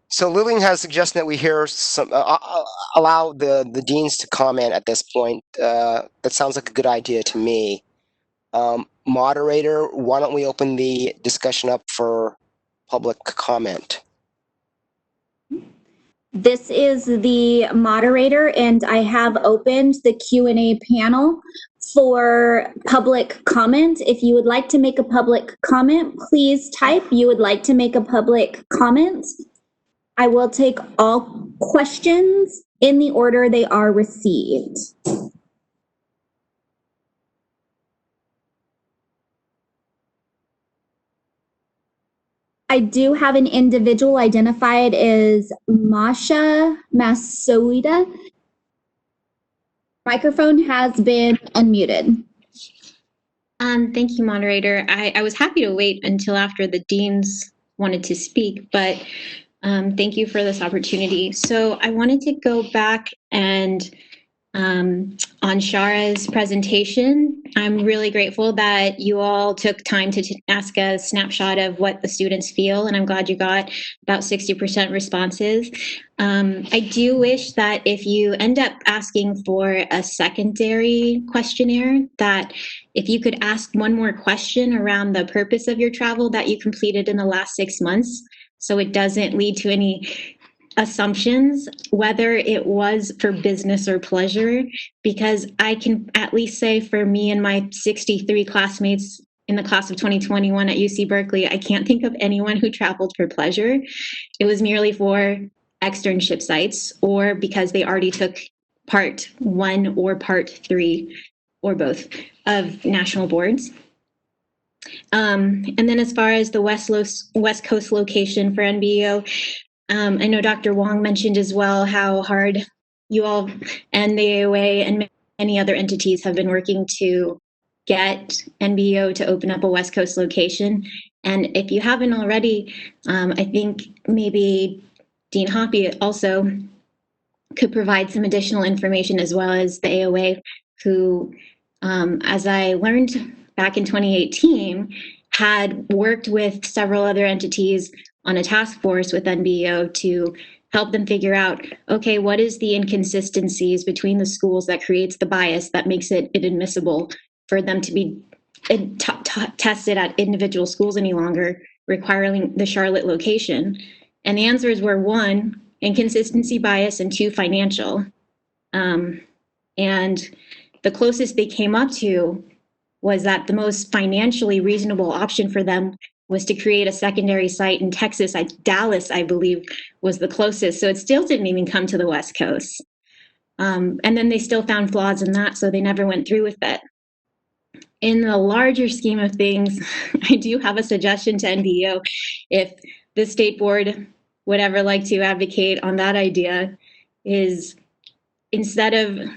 A: So Lillian has suggested that we hear some, allow the deans to comment at this point. That sounds like a good idea to me. Moderator, why don't we open the discussion up for public comment?
C: This is the moderator, and I have opened the Q&A panel for public comment. If you would like to make a public comment, please type you would like to make a public comment. I will take all questions in the order they are received. I do have an individual identified as Masha Masoida. Microphone has been unmuted.
L: Thank you, moderator. I was happy to wait until after the deans wanted to speak, but thank you for this opportunity. So I wanted to go back and on Shara's presentation, I'm really grateful that you all took time to ask a snapshot of what the students feel, and I'm glad you got about 60% responses. I do wish that if you end up asking for a secondary questionnaire, that if you could ask one more question around the purpose of your travel that you completed in the last 6 months, so it doesn't lead to any assumptions, whether it was for business or pleasure, because I can at least say for me and my 63 classmates in the class of 2021 at UC Berkeley, I can't think of anyone who traveled for pleasure. It was merely for externship sites or because they already took part 1 or part 3 or both of national boards. And then as far as the West Coast location for NBEO, I know Dr. Wong mentioned as well how hard you all and the AOA and many other entities have been working to get NBEO to open up a West Coast location. And if you haven't already, I think maybe Dean Hoppy also could provide some additional information, as well as the AOA, who, as I learned back in 2018, had worked with several other entities on a task force with NBEO to help them figure out, okay, what is the inconsistencies between the schools that creates the bias that makes it inadmissible for them to be tested at individual schools any longer, requiring the Charlotte location? And the answers were 1, inconsistency bias, and 2, financial. And the closest they came up to was that the most financially reasonable option for them was to create a secondary site in Texas. Dallas, I believe, was the closest. So it still didn't even come to the West Coast. And then they still found flaws in that, so they never went through with it. In the larger scheme of things, I do have a suggestion to NBEO. If the state board would ever like to advocate on that idea, is instead of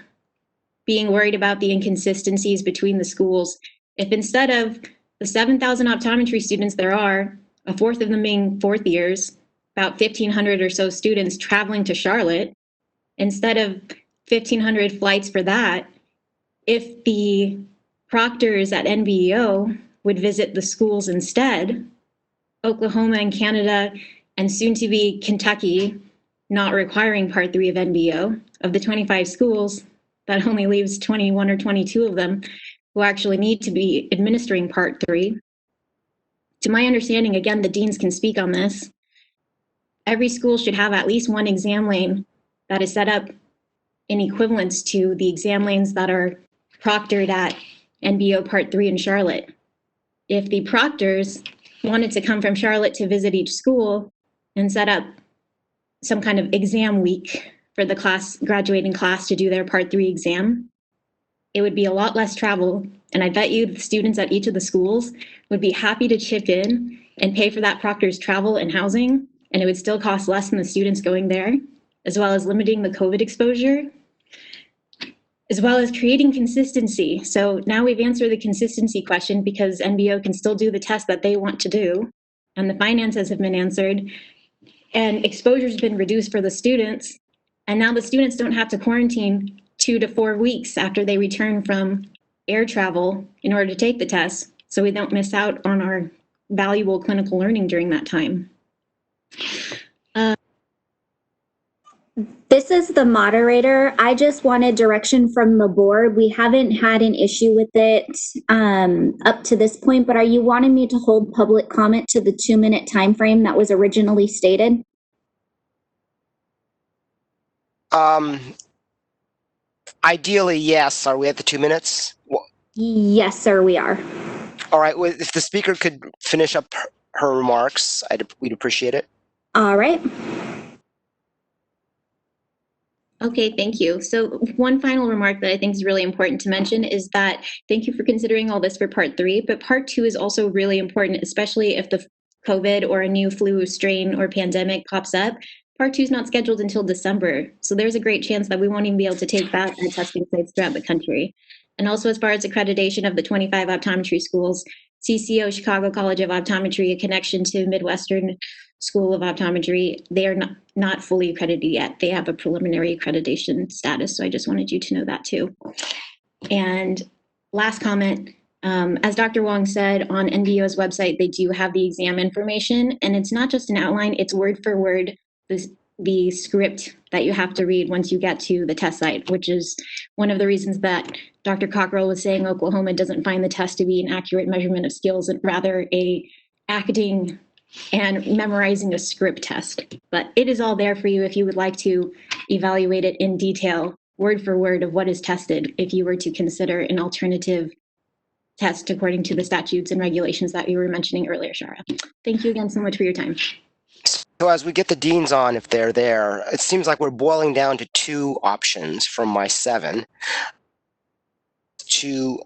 L: being worried about the inconsistencies between the schools, if instead of the 7,000 optometry students there are, a fourth of them being fourth years, about 1,500 or so students traveling to Charlotte, instead of 1,500 flights for that, if the proctors at NBEO would visit the schools instead, Oklahoma and Canada, and soon to be Kentucky, not requiring Part 3 of NBEO, of the 25 schools, that only leaves 21 or 22 of them who actually need to be administering Part 3. To my understanding, again, the deans can speak on this, every school should have at least one exam lane that is set up in equivalence to the exam lanes that are proctored at NBEO Part 3 in Charlotte. If the proctors wanted to come from Charlotte to visit each school and set up some kind of exam week for the graduating class to do their Part 3 exam, it would be a lot less travel. And I bet you the students at each of the schools would be happy to chip in and pay for that proctor's travel and housing, and it would still cost less than the students going there, as well as limiting the COVID exposure, as well as creating consistency. So now we've answered the consistency question because NBEO can still do the test that they want to do, and the finances have been answered. and exposure's been reduced for the students. And now the students don't have to quarantine 2 to 4 weeks after they return from air travel in order to take the test, so we don't miss out on our valuable clinical learning during that time.
C: This is the moderator. I just wanted direction from the board. We haven't had an issue with it up to this point, but are you wanting me to hold public comment to the 2-minute time frame that was originally stated?
A: Ideally, yes. Are we at the 2 minutes?
C: Yes, sir, we are.
A: All right. Well, if the speaker could finish up her remarks, we'd appreciate it.
C: All right.
L: Okay, thank you. So one final remark that I think is really important to mention is that thank you for considering all this for part 3, but part 2 is also really important, especially if the COVID or a new flu strain or pandemic pops up. Part 2 is not scheduled until December. So there's a great chance that we won't even be able to take that at testing sites throughout the country. And also as far as accreditation of the 25 optometry schools, CCO, Chicago College of Optometry, a connection to Midwestern School of Optometry, they are not fully accredited yet. They have a preliminary accreditation status. So I just wanted you to know that too. And last comment, as Dr. Wong said, on NBO's website, they do have the exam information, and it's not just an outline, it's word for word, the script that you have to read once you get to the test site, which is one of the reasons that Dr. Cockrell was saying Oklahoma doesn't find the test to be an accurate measurement of skills, and rather a acting and memorizing a script test. But it is all there for you if you would like to evaluate it in detail, word for word of what is tested, if you were to consider an alternative test according to the statutes and regulations that you were mentioning earlier, Shara. Thank you again so much for your time.
A: So as we get the deans on, if they're there, it seems like we're boiling down to 2 options from my 7. To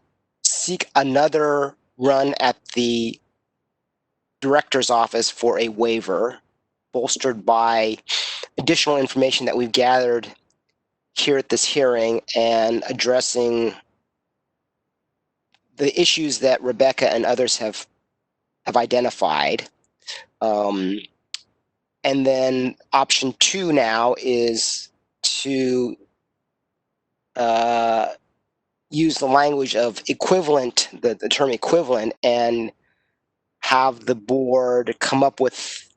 A: seek another run at the director's office for a waiver, bolstered by additional information that we've gathered here at this hearing and addressing the issues that Rebecca and others have identified. And then option 2 now is to use the language of equivalent, the term equivalent, and have the board come up with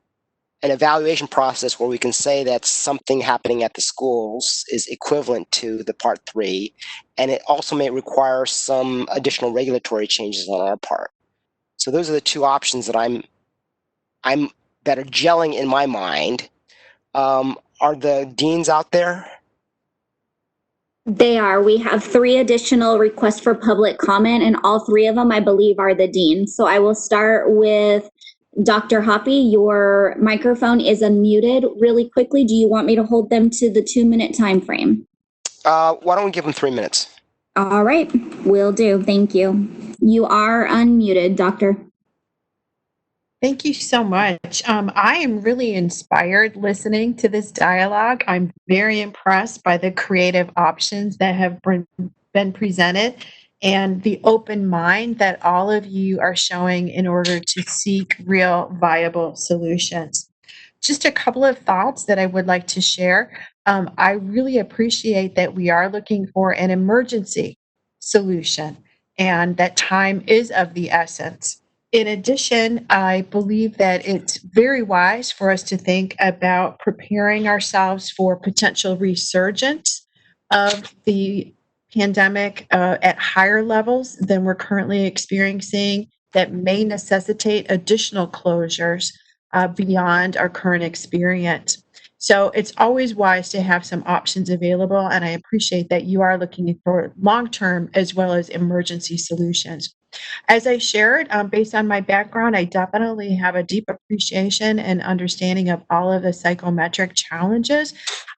A: an evaluation process where we can say that something happening at the schools is equivalent to the part 3, and it also may require some additional regulatory changes on our part. So those are the 2 options that that are gelling in my mind. Are the deans out there?
C: They are. We have 3 additional requests for public comment, and all 3 of them, I believe, are the deans. So I will start with Dr. Hoppy. Your microphone is unmuted. Really quickly, do you want me to hold them to the 2-minute time frame?
A: Why don't we give them 3 minutes?
C: All right, will do. Thank you. You are unmuted, Doctor.
M: Thank you so much. I am really inspired listening to this dialogue. I'm very impressed by the creative options that have been presented and the open mind that all of you are showing in order to seek real viable solutions. Just a couple of thoughts that I would like to share. I really appreciate that we are looking for an emergency solution and that time is of the essence. In addition, I believe that it's very wise for us to think about preparing ourselves for potential resurgence of the pandemic at higher levels than we're currently experiencing that may necessitate additional closures beyond our current experience. So it's always wise to have some options available, and I appreciate that you are looking for long-term as well as emergency solutions. As I shared, based on my background, I definitely have a deep appreciation and understanding of all of the psychometric challenges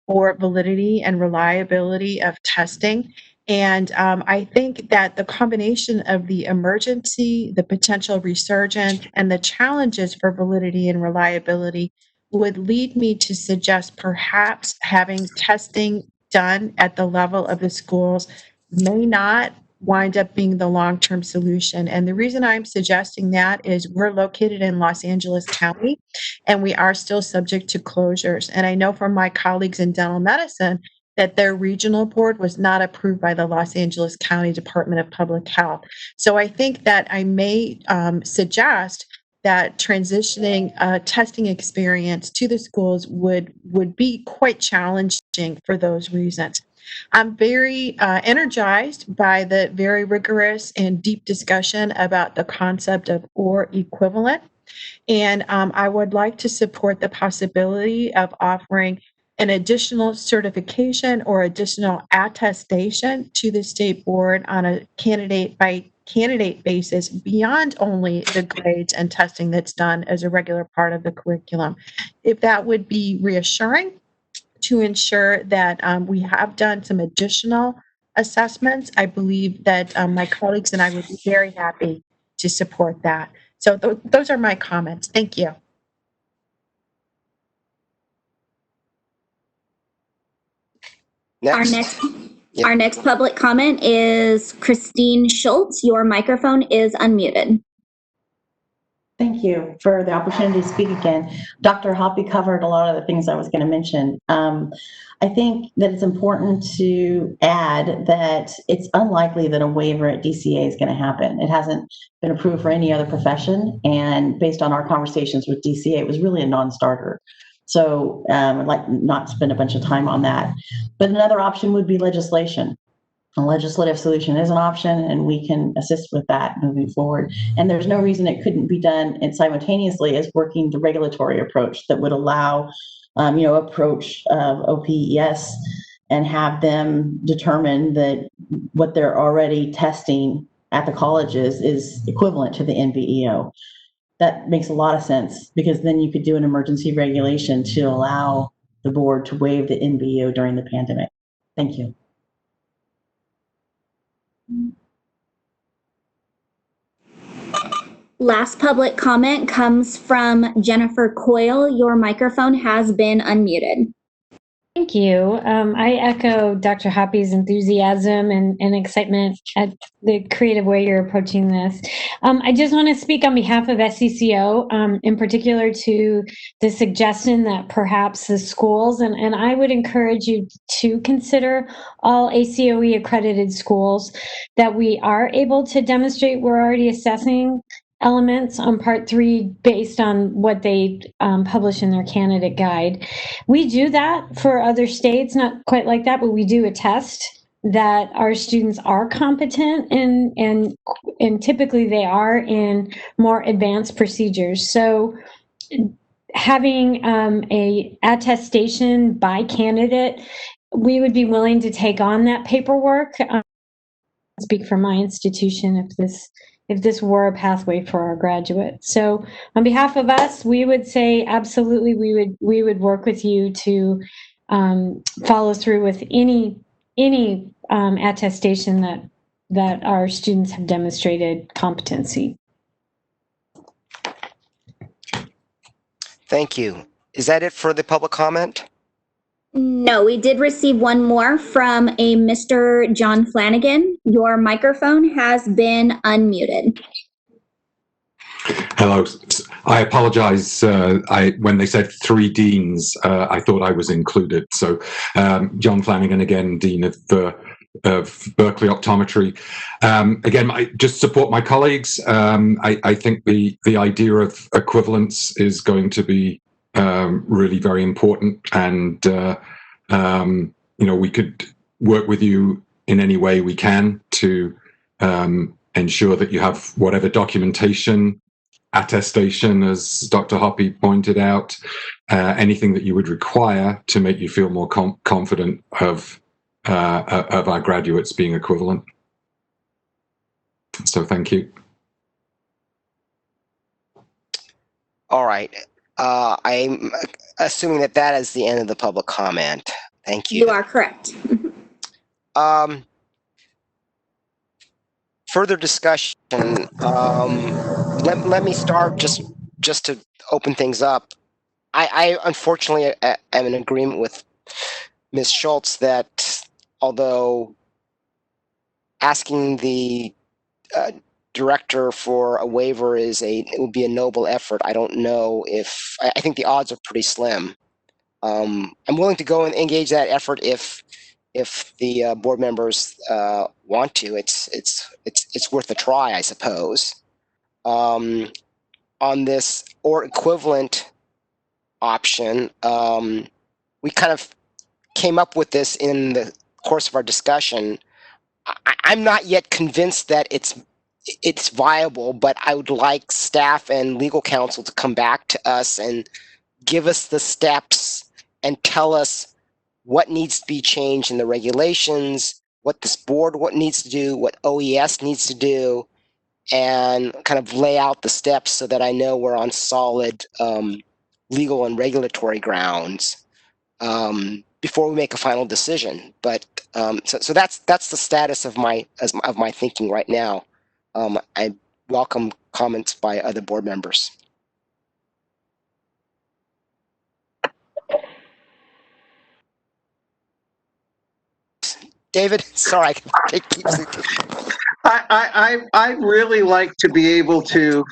M: for validity and reliability of testing. And I think that the combination of the emergency, the potential resurgence, and the challenges for validity and reliability would lead me to suggest perhaps having testing done at the level of the schools may not wind up being the long-term solution. And the reason I'm suggesting that is we're located in Los Angeles County, and we are still subject to closures. And I know from my colleagues in dental medicine that their regional board was not approved by the Los Angeles County Department of Public Health. So I think that I may suggest that transitioning a testing experience to the schools would be quite challenging for those reasons. I'm very energized by the very rigorous and deep discussion about the concept of or equivalent. And I would like to support the possibility of offering an additional certification or additional attestation to the state board on a candidate by candidate basis beyond only the grades and testing that's done as a regular part of the curriculum. If that would be reassuring to ensure that we have done some additional assessments, I believe that my colleagues and I would be very happy to support that. So those are my comments. Thank you.
A: Next.
C: Our next public comment is Christine Schultz. Your microphone is unmuted.
N: Thank you for the opportunity to speak again. Dr. Hoppy covered a lot of the things I was going to mention. I think that it's important to add that it's unlikely that a waiver at DCA is going to happen. It hasn't been approved for any other profession, and based on our conversations with DCA, it was really a non-starter. So I'd like not spend a bunch of time on that. But another option would be legislation. A legislative solution is an option, and we can assist with that moving forward. And there's no reason it couldn't be done and simultaneously as working the regulatory approach that would allow, approach OPES and have them determine that what they're already testing at the colleges is equivalent to the NBEO. That makes a lot of sense, because then you could do an emergency regulation to allow the board to waive the NBEO during the pandemic. Thank you.
C: Last public comment comes from Jennifer Coyle. Your microphone has been unmuted.
O: Thank you. I echo Dr. Hoppy's enthusiasm and excitement at the creative way you're approaching this. I just want to speak on behalf of SCCO, in particular to the suggestion that perhaps the schools, and I would encourage you to consider all ACOE accredited schools, that we are able to demonstrate we're already assessing elements on part 3 based on what they publish in their candidate guide. We do that for other states, not quite like that, but we do a test that our students are competent in, and typically they are in more advanced procedures. So having a attestation by candidate, we would be willing to take on that paperwork. Speak for my institution if this were a pathway for our graduates. So on behalf of us, we would say absolutely we would work with you to follow through with any attestation that our students have demonstrated competency.
A: Thank you. Is that it for the public comment?
C: No, we did receive one more from a Mr. John Flanagan. Your microphone has been unmuted.
P: Hello. I apologize. When they said 3 deans, I thought I was included. So John Flanagan, again, Dean of Berkeley Optometry. Again, I just support my colleagues. I think the idea of equivalence is going to be really very important, and we could work with you in any way we can to ensure that you have whatever documentation, attestation, as Dr. Hoppy pointed out, anything that you would require to make you feel more confident of our graduates being equivalent. So thank you.
A: All right. I'm assuming that is the end of the public comment. Thank you.
C: You are correct.
A: Further discussion. Let me start just to open things up. I unfortunately am in agreement with Ms. Schultz that although asking the director for a waiver it would be a noble effort. I don't know if I think the odds are pretty slim. I'm willing to go and engage that effort if the board members want to. It's worth a try, I suppose. On this or equivalent option, we kind of came up with this in the course of our discussion. I'm not yet convinced that it's viable, but I would like staff and legal counsel to come back to us and give us the steps and tell us what needs to be changed in the regulations, what this board what needs to do, what OES needs to do, and kind of lay out the steps so that I know we're on solid legal and grounds before we make a final decision. But so that's the status of my thinking right now. I welcome comments by other board members. David, sorry,
D: I really like to be able to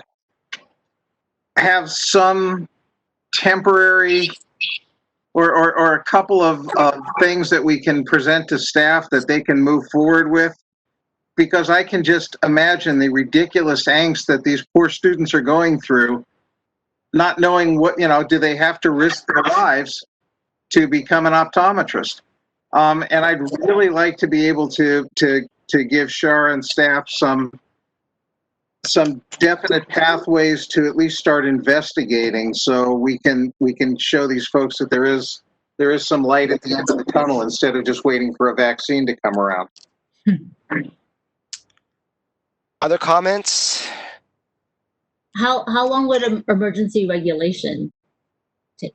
D: have some temporary or a couple of things that we can present to staff that they can move forward with, because I can just imagine the ridiculous angst that these poor students are going through, not knowing what, do they have to risk their lives to become an optometrist? And I'd really like to be able to give Shara and staff some definite pathways to at least start investigating, so we can show these folks that there is some light at the end of the tunnel instead of just waiting for a vaccine to come around.
A: Other comments?
E: How long would an emergency regulation take?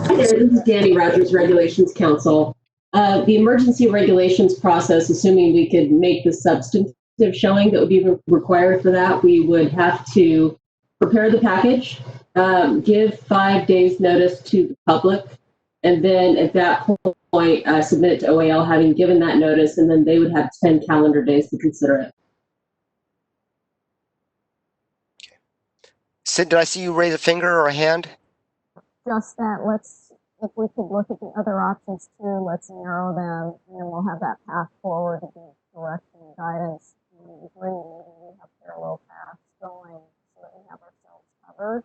J: Hi there, this is Danny Rogers, Regulations Counsel. The emergency regulations process, assuming we could make the substantive showing that would be required for that, we would have to prepare the package, give 5 days notice to the public, and then at that point submit it to OAL having given that notice, and then they would have 10 calendar days to consider it.
A: Sid, did I see you raise a finger or a hand?
Q: Just that if we could look at the other options too, let's narrow them, and then we'll have that path forward to give direction and guidance. And we agree, maybe we have parallel paths going so that we have ourselves covered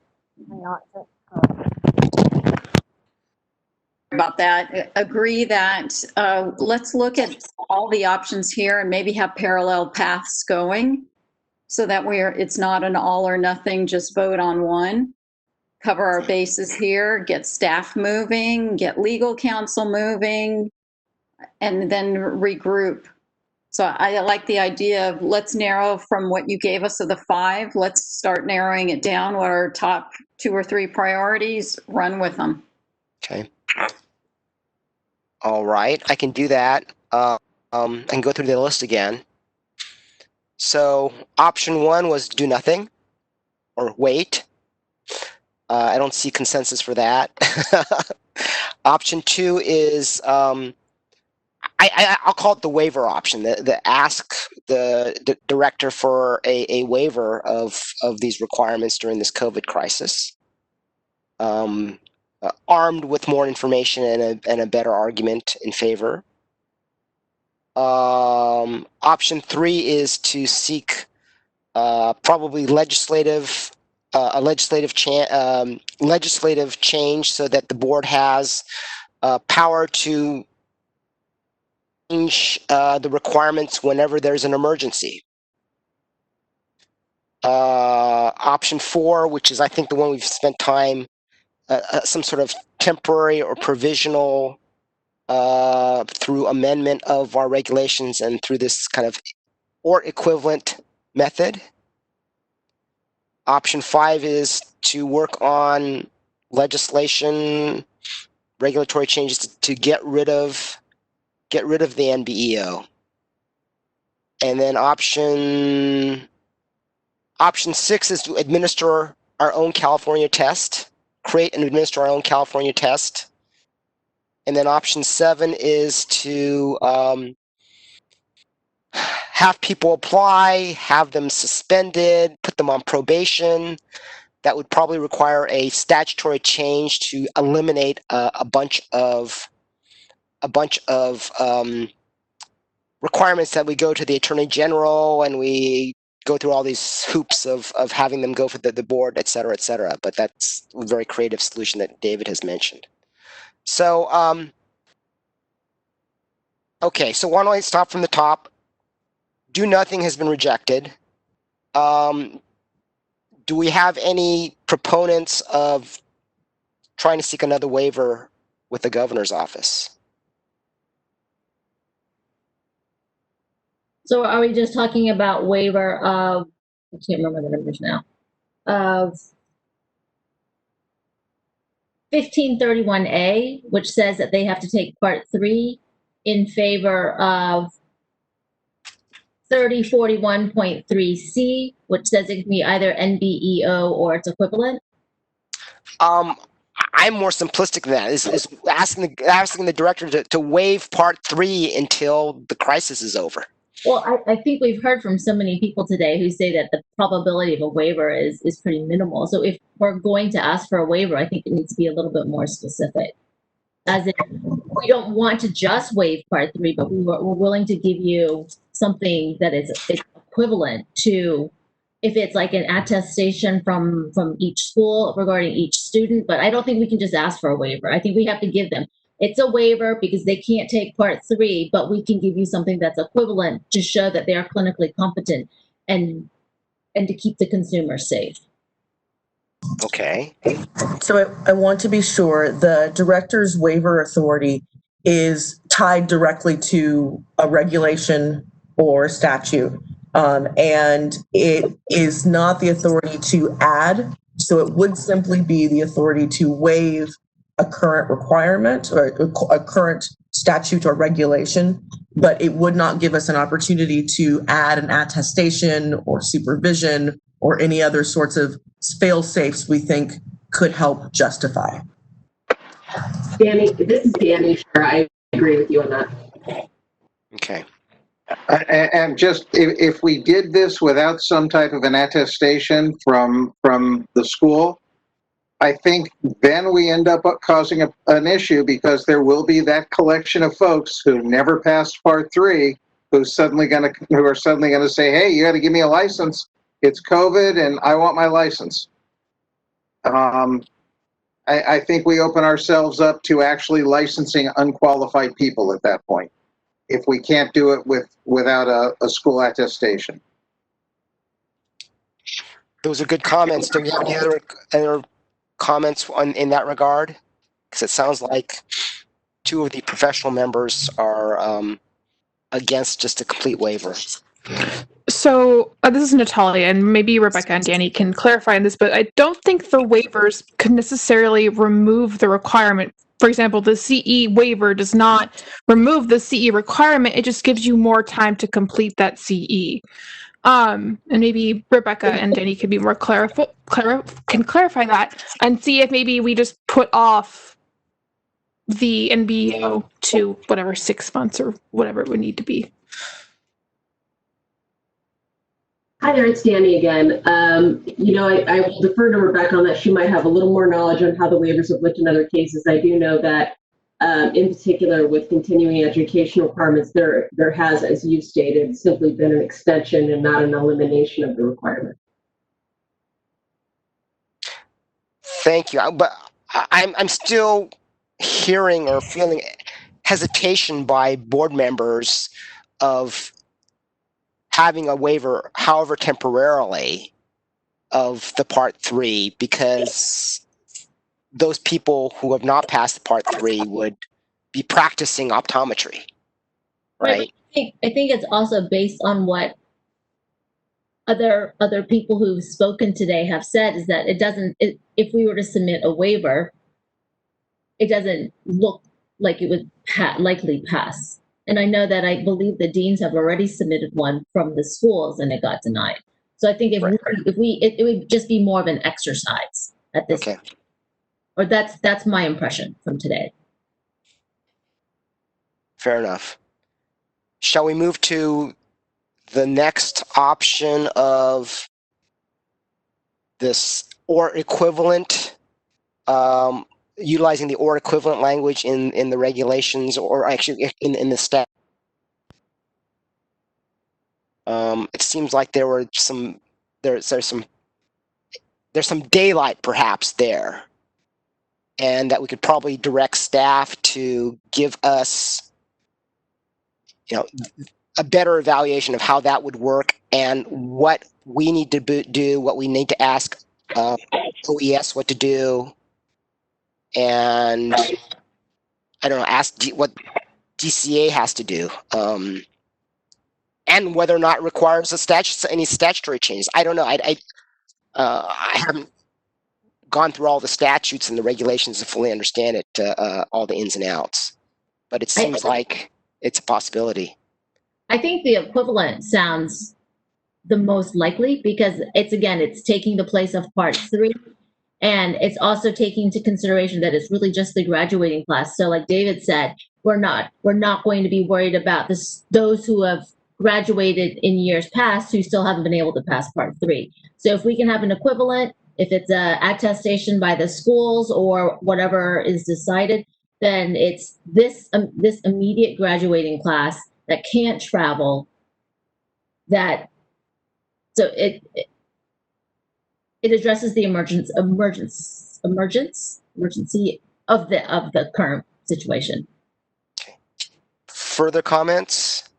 Q: and not just
K: about that. Agree that let's look at all the options here and maybe have parallel paths going so that it's not an all or nothing, just vote on one. Cover our bases here, get staff moving, get legal counsel moving, and then regroup. So I like the idea of let's narrow from what you gave us of the 5. Let's start narrowing it down. What are top 2 or 3 priorities? Run with them.
A: Okay. All right, I can do that. I can go through the list again. So option 1 was do nothing or wait. I don't see consensus for that. Option 2 is I'll call it the waiver option. The ask the director for a waiver of these requirements during this COVID crisis, armed with more information and a better argument in favor. Option 3 is to seek probably legislative change so that the board has power to change the requirements whenever there's an emergency. Option 4, which is I think the one we've spent time, some sort of temporary or provisional through amendment of our regulations and through this kind of or equivalent method. Option 5 is to work on legislation, regulatory changes to get rid of the NBEO. And then option 6 is to administer our own California test, create and administer our own California test. And then option 7 is to have people apply, have them suspended, put them on probation. That would probably require a statutory change to eliminate a bunch of requirements that we go to the Attorney General and we go through all these hoops of having them go for the board, et cetera, et cetera. But that's a very creative solution that David has mentioned. So, okay, so why don't I stop from the top? Do nothing has been rejected. Do we have any proponents of trying to seek another waiver with the governor's office?
E: So are we just talking about waiver of, I can't remember the numbers now, of 1531A, which says that they have to take part 3 in favor of 3041.3C, which says it can be either NBEO or its equivalent?
A: I'm more simplistic than that. Is asking the director to waive part 3 until the crisis is over.
E: Well, I think we've heard from so many people today who say that the probability of a waiver is pretty minimal. So if we're going to ask for a waiver, I think it needs to be a little bit more specific. As in, we don't want to just waive part 3, but we're willing to give you something that is equivalent to, if it's like an attestation from each school regarding each student. But I don't think we can just ask for a waiver. I think we have to give them. It's a waiver because they can't take part 3, but we can give you something that's equivalent to show that they are clinically competent and to keep the consumer safe.
A: Okay.
B: So I want to be sure the director's waiver authority is tied directly to a regulation or statute. And it is not the authority to add. So it would simply be the authority to waive a current requirement or a current statute or regulation, but it would not give us an opportunity to add an attestation or supervision or any other sorts of fail-safes we think could help justify.
J: Danny, this is Danny. Sure, I agree with you on that.
A: Okay.
D: And just if we did this without some type of an attestation from the school, I think then we end up causing an issue because there will be that collection of folks who never passed part 3 who are suddenly going to say, hey, you got to give me a license. It's COVID and I want my license. I think we open ourselves up to actually licensing unqualified people at that point if we can't do it without a school attestation.
A: Those are good comments. Do we have any other comments in that regard? Because it sounds like 2 of the professional members are against just a complete waiver.
R: So this is Natalia, and maybe Rebecca and Danny can clarify on this, but I don't think the waivers could necessarily remove the requirement. For example, the CE waiver does not remove the CE requirement. It just gives you more time to complete that CE. And maybe Rebecca and Danny could be more clarify that and see if maybe we just put off the NBO to whatever 6 months or whatever it would need to be.
J: Hi there, it's Danny again. I will defer to Rebecca on that. She might have a little more knowledge on how the waivers have looked in other cases. I do know that in particular with continuing education requirements, there has, as you stated, simply been an extension and not an elimination of the requirement.
A: Thank you. But I'm still hearing or feeling hesitation by board members of having a waiver, however temporarily, of the part 3, because those people who have not passed the part 3 would be practicing optometry, right?
E: I think it's also based on what other people who've spoken today have said, is that if we were to submit a waiver, it doesn't look like it would likely pass. And I know that I believe the deans have already submitted one from the schools and it got denied. So I think it would just be more of an exercise at this point. Or that's my impression from today.
A: Fair enough. Shall we move to the next option of this or equivalent, utilizing the or equivalent language in the regulations, or actually in the stat? It seems like there were there's some daylight perhaps there, and that we could probably direct staff to give us, a better evaluation of how that would work and what we need to do, what we need to ask OES what to do, and I don't know, ask what DCA has to do, and whether or not it requires any statutory changes. I don't know. I haven't gone through all the statutes and the regulations to fully understand it, all the ins and outs, but it seems like it's a possibility.
E: I think the equivalent sounds the most likely because it's taking the place of part 3, and it's also taking into consideration that it's really just the graduating class. So like David said, we're not going to be worried about those who have graduated in years past who still haven't been able to pass part 3. So if we can have an equivalent, if it's a attestation by the schools or whatever is decided, then it's this immediate graduating class that can't travel, so it addresses the emergency of the current situation.
A: Further comments?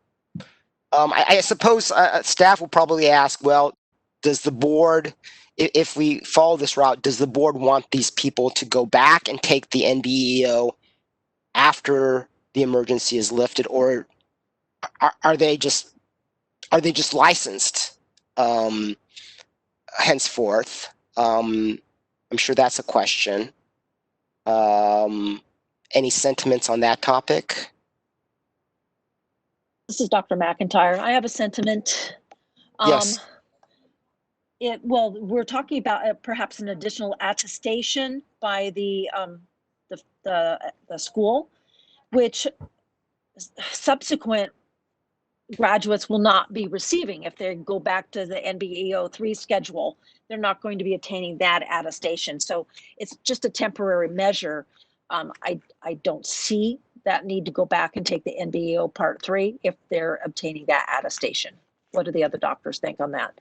A: I suppose staff will probably ask, well, does the board, if we follow this route, does the board want these people to go back and take the NBEO after the emergency is lifted, or are they just licensed henceforth? I'm sure that's a question. Any sentiments on that topic?
F: This is Dr. McIntyre. I have a sentiment.
A: Yes.
F: We're talking about perhaps an additional attestation by the school, which subsequent graduates will not be receiving. If they go back to the NBEO 3 schedule, they're not going to be attaining that attestation. So it's just a temporary measure. I don't see that need to go back and take the NBEO Part 3 if they're obtaining that attestation. What do the other doctors think on that?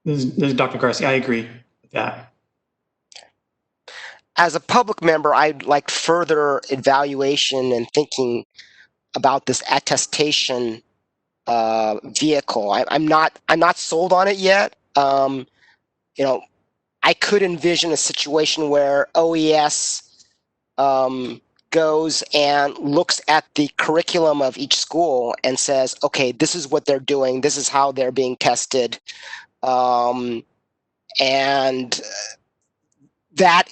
I: This is Dr. Garcia. I agree with that.
A: As a public member, I'd like further evaluation and thinking about this attestation vehicle. I'm not sold on it yet. I could envision a situation where OES goes and looks at the curriculum of each school and says, okay, this is what they're doing, this is how they're being tested, and that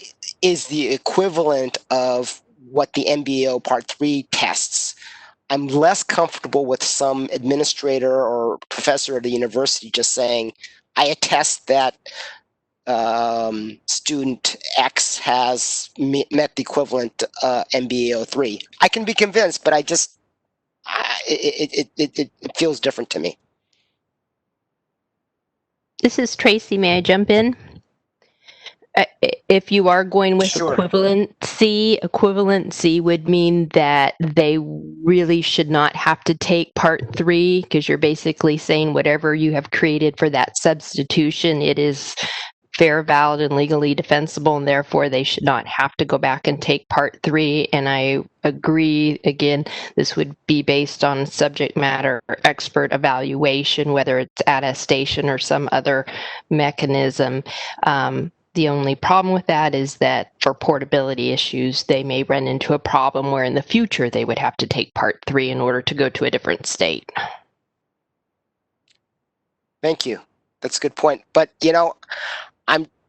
A: is the equivalent of what the NBEO Part 3 tests. I'm less comfortable with some administrator or professor at a university just saying, I attest that student X has met the equivalent NBEO 3. I can be convinced, but it feels different to me.
G: This is Tracy. May I jump in? If you are going with
A: Sure.
G: equivalency would mean that they really should not have to take part 3, because you're basically saying whatever you have created for that substitution, it is fair, valid, and legally defensible, and therefore they should not have to go back and take part 3. And I agree, again, this would be based on subject matter expert evaluation, whether it's attestation or some other mechanism. The only problem with that is that for portability issues, they may run into a problem where in the future they would have to take part 3 in order to go to a different state.
A: Thank you. That's a good point. But,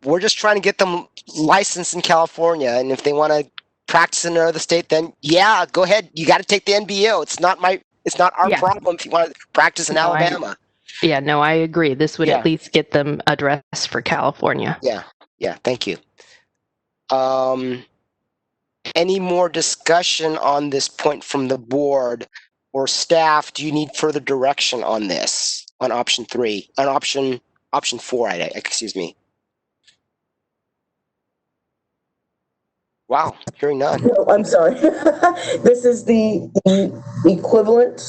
A: we're just trying to get them licensed in California. And if they want to practice in another state, then yeah, go ahead. You got to take the NBEO. It's not our problem if you want to practice in Alabama.
G: I agree. This would at least get them addressed for California.
A: Yeah, thank you. And Any more discussion on this point from the board or staff? Do you need further direction on this, on option 3, on option 4, excuse me? Wow, hearing none.
B: No, I'm sorry. This is the equivalent,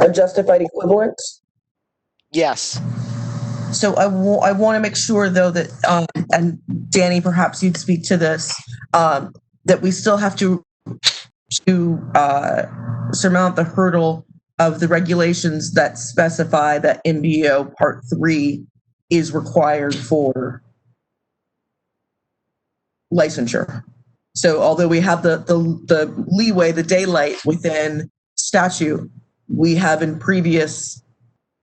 B: a justified equivalent.
A: Yes.
B: So I want to make sure, though, that, and Danny, perhaps you'd speak to this, that we still have to surmount the hurdle of the regulations that specify that MBO Part 3 is required for licensure. So although we have the leeway, the daylight within statute, we have in previous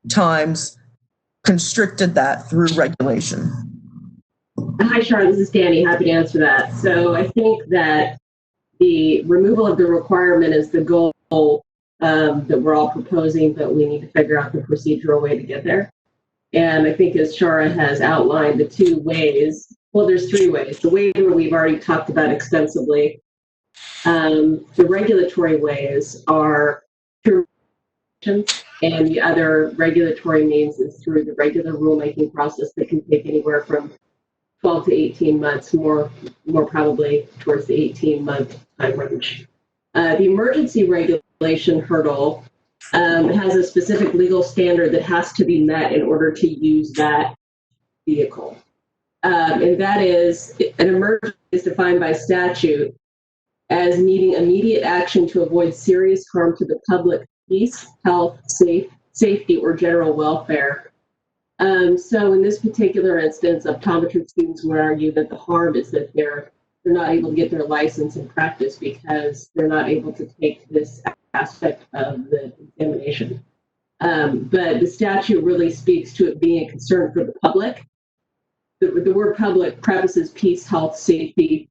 B: times constricted that through regulation.
J: Hi, Sharon. This is Danny. Happy to answer that. So I think that the removal of the requirement is the goal that we're all proposing, but we need to figure out the procedural way to get there. And I think as Shara has outlined, the two ways, well, there's three ways. The waiver we've already talked about extensively. The regulatory ways are through, and the other regulatory means is through the regular rulemaking process that can take anywhere from 12 to 18 months, more probably towards the 18-month time range. The emergency regulation hurdle has a specific legal standard that has to be met in order to use that vehicle. And that is, an emergency is defined by statute as needing immediate action to avoid serious harm to the public peace, health, safety, or general welfare. So in this particular instance, optometry students would argue that the harm is that they're not able to get their license in practice because they're not able to take this aspect of the examination. But the statute really speaks to it being a concern for the public. The word public prefaces peace, health, safety,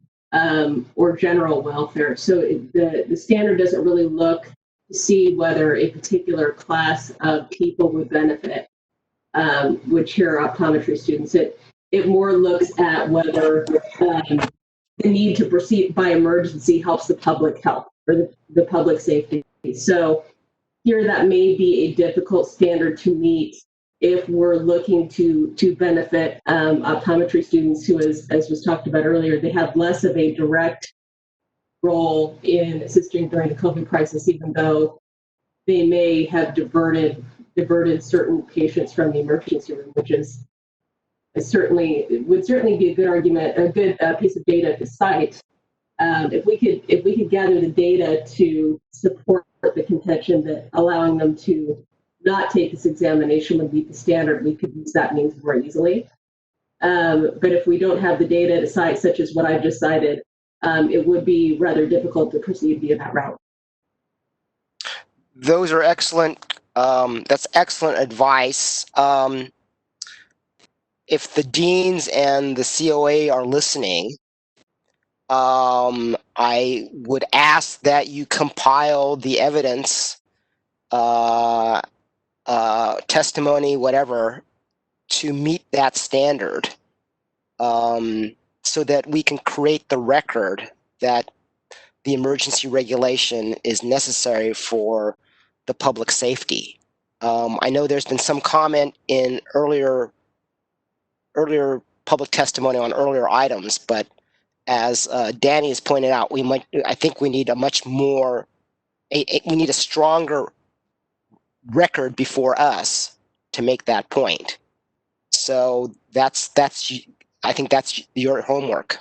J: or general welfare. So the standard doesn't really look to see whether a particular class of people would benefit, which here are optometry students. It more looks at whether the need to proceed by emergency helps the public health or the public safety. So here that may be a difficult standard to meet if we're looking to benefit optometry students who, as was talked about earlier, they have less of a direct role in assisting during the COVID crisis, even though they may have diverted certain patients from the emergency room, which is would certainly be a good argument, a good piece of data to cite. If we could gather the data to support the contention that allowing them to not take this examination would meet the standard, we could use that means more easily. But if we don't have the data to cite, such as what I've just cited, it would be rather difficult to proceed via that route.
A: Those are excellent. That's excellent advice. If the deans and the COA are listening, I would ask that you compile the evidence, testimony, whatever, to meet that standard, so that we can create the record that the emergency regulation is necessary for the public safety. I know there's been some comment in earlier public testimony on earlier items, but as Danny has pointed out, I think we need a much more, we need a stronger record before us to make that point. So I think that's your homework,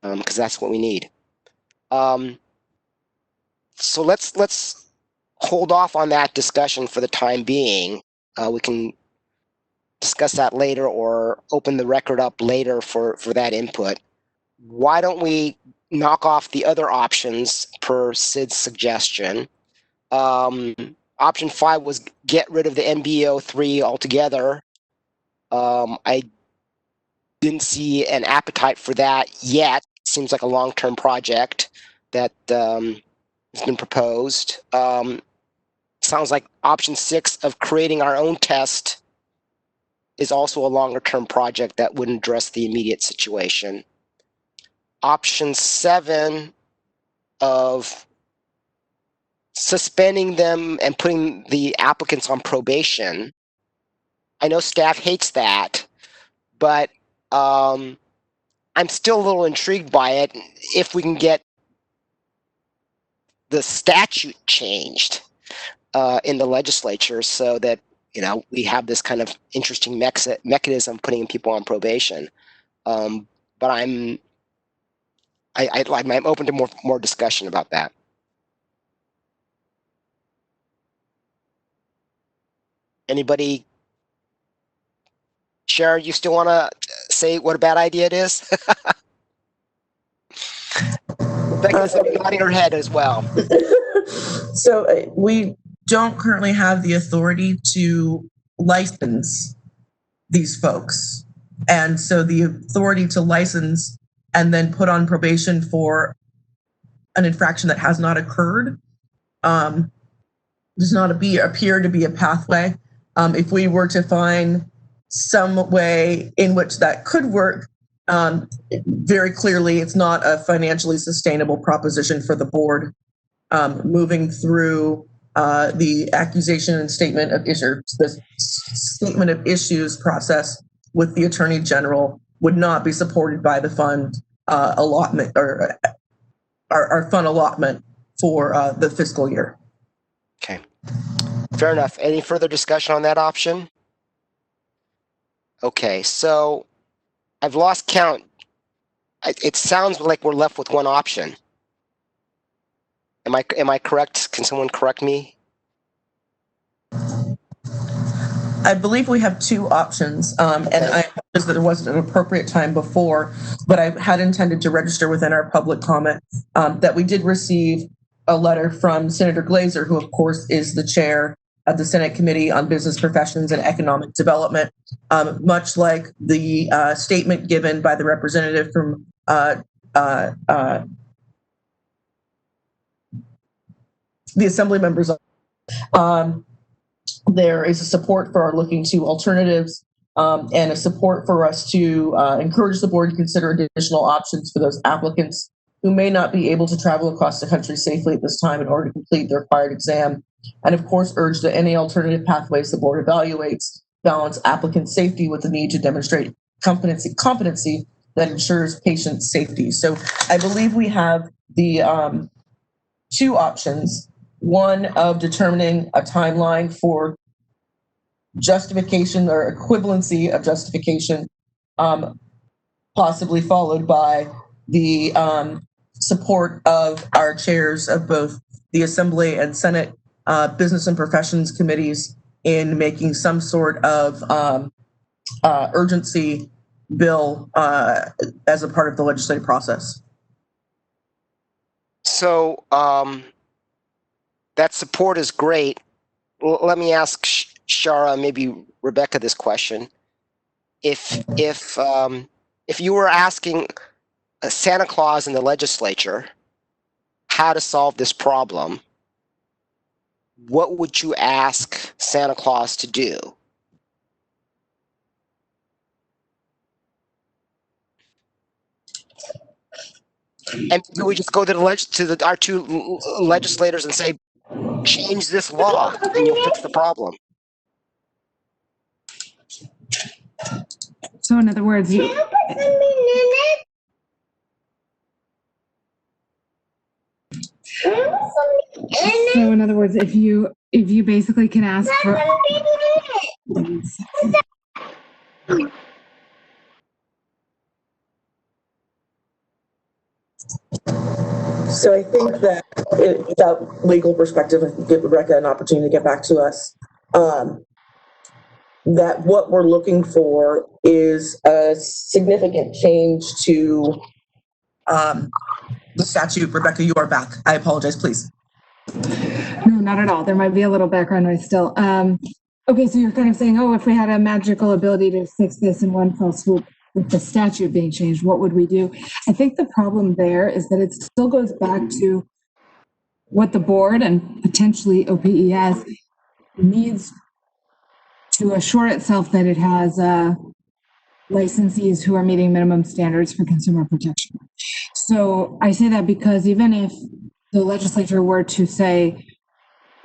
A: because that's what we need. So let's hold off on that discussion for the time being. We can discuss that later or open the record up later for that input. Why don't we knock off the other options per Sid's suggestion? Option 5 was get rid of the MBO 3 altogether. I didn't see an appetite for that yet. Seems like a long-term project that has been proposed. Sounds like option 6 of creating our own test is also a longer-term project that wouldn't address the immediate situation. option 7 of suspending them and putting the applicants on probation. I know staff hates that, but I'm still a little intrigued by it if we can get the statute changed in the legislature so that, you know, we have this kind of interesting mechanism putting people on probation. But I'm open to more discussion about that. Anybody? Sharon, you still want to say what a bad idea it is? Rebecca's nodding her head as well.
B: So we don't currently have the authority to license these folks. And so the authority to license and then put on probation for an infraction that has not occurred does not appear to be a pathway. If we were to find some way in which that could work, very clearly it's not a financially sustainable proposition for the board. Moving through the accusation and statement of issues, the statement of issues process with the Attorney General would not be supported by the fund allotment or our fund allotment for the fiscal year.
A: Okay, fair enough. Any further discussion on that option? Okay, so I've lost count. It sounds like we're left with one option. Am I correct? Can someone correct me?
B: I believe we have two options, and I apologize that there wasn't an appropriate time before, but I had intended to register within our public comment that we did receive a letter from Senator Glazer, who of course is the chair of the Senate Committee on Business Professions and Economic Development. Much like the statement given by the representative from the assembly members, there is a support for our looking to alternatives and a support for us to encourage the board to consider additional options for those applicants who may not be able to travel across the country safely at this time in order to complete their required exam. And of course, urge that any alternative pathways the board evaluates balance applicant safety with the need to demonstrate competency that ensures patient safety. So I believe we have the two options. One of determining a timeline for justification or equivalency of justification, possibly followed by the support of our chairs of both the Assembly and Senate Business and Professions committees in making some sort of urgency bill as a part of the legislative process.
A: So that support is great. Let me ask Shara, maybe Rebecca, this question. If you were asking Santa Claus in the legislature how to solve this problem, what would you ask Santa Claus to do? And we just go to our two legislators and say, change this law and you'll fix the problem.
H: So in other words, if you basically can ask for
B: So I think that without legal perspective, I can give Rebecca an opportunity to get back to us. That what we're looking for is a significant change to the statute. Rebecca, you are back. I apologize, please.
H: No, not at all. There might be a little background noise still. Okay, so you're kind of saying, oh, if we had a magical ability to fix this in one fell swoop with the statute being changed, what would we do? I think the problem there is that it still goes back to what the board and potentially OPES needs to assure itself that it has licensees who are meeting minimum standards for consumer protection. So I say that because even if the legislature were to say,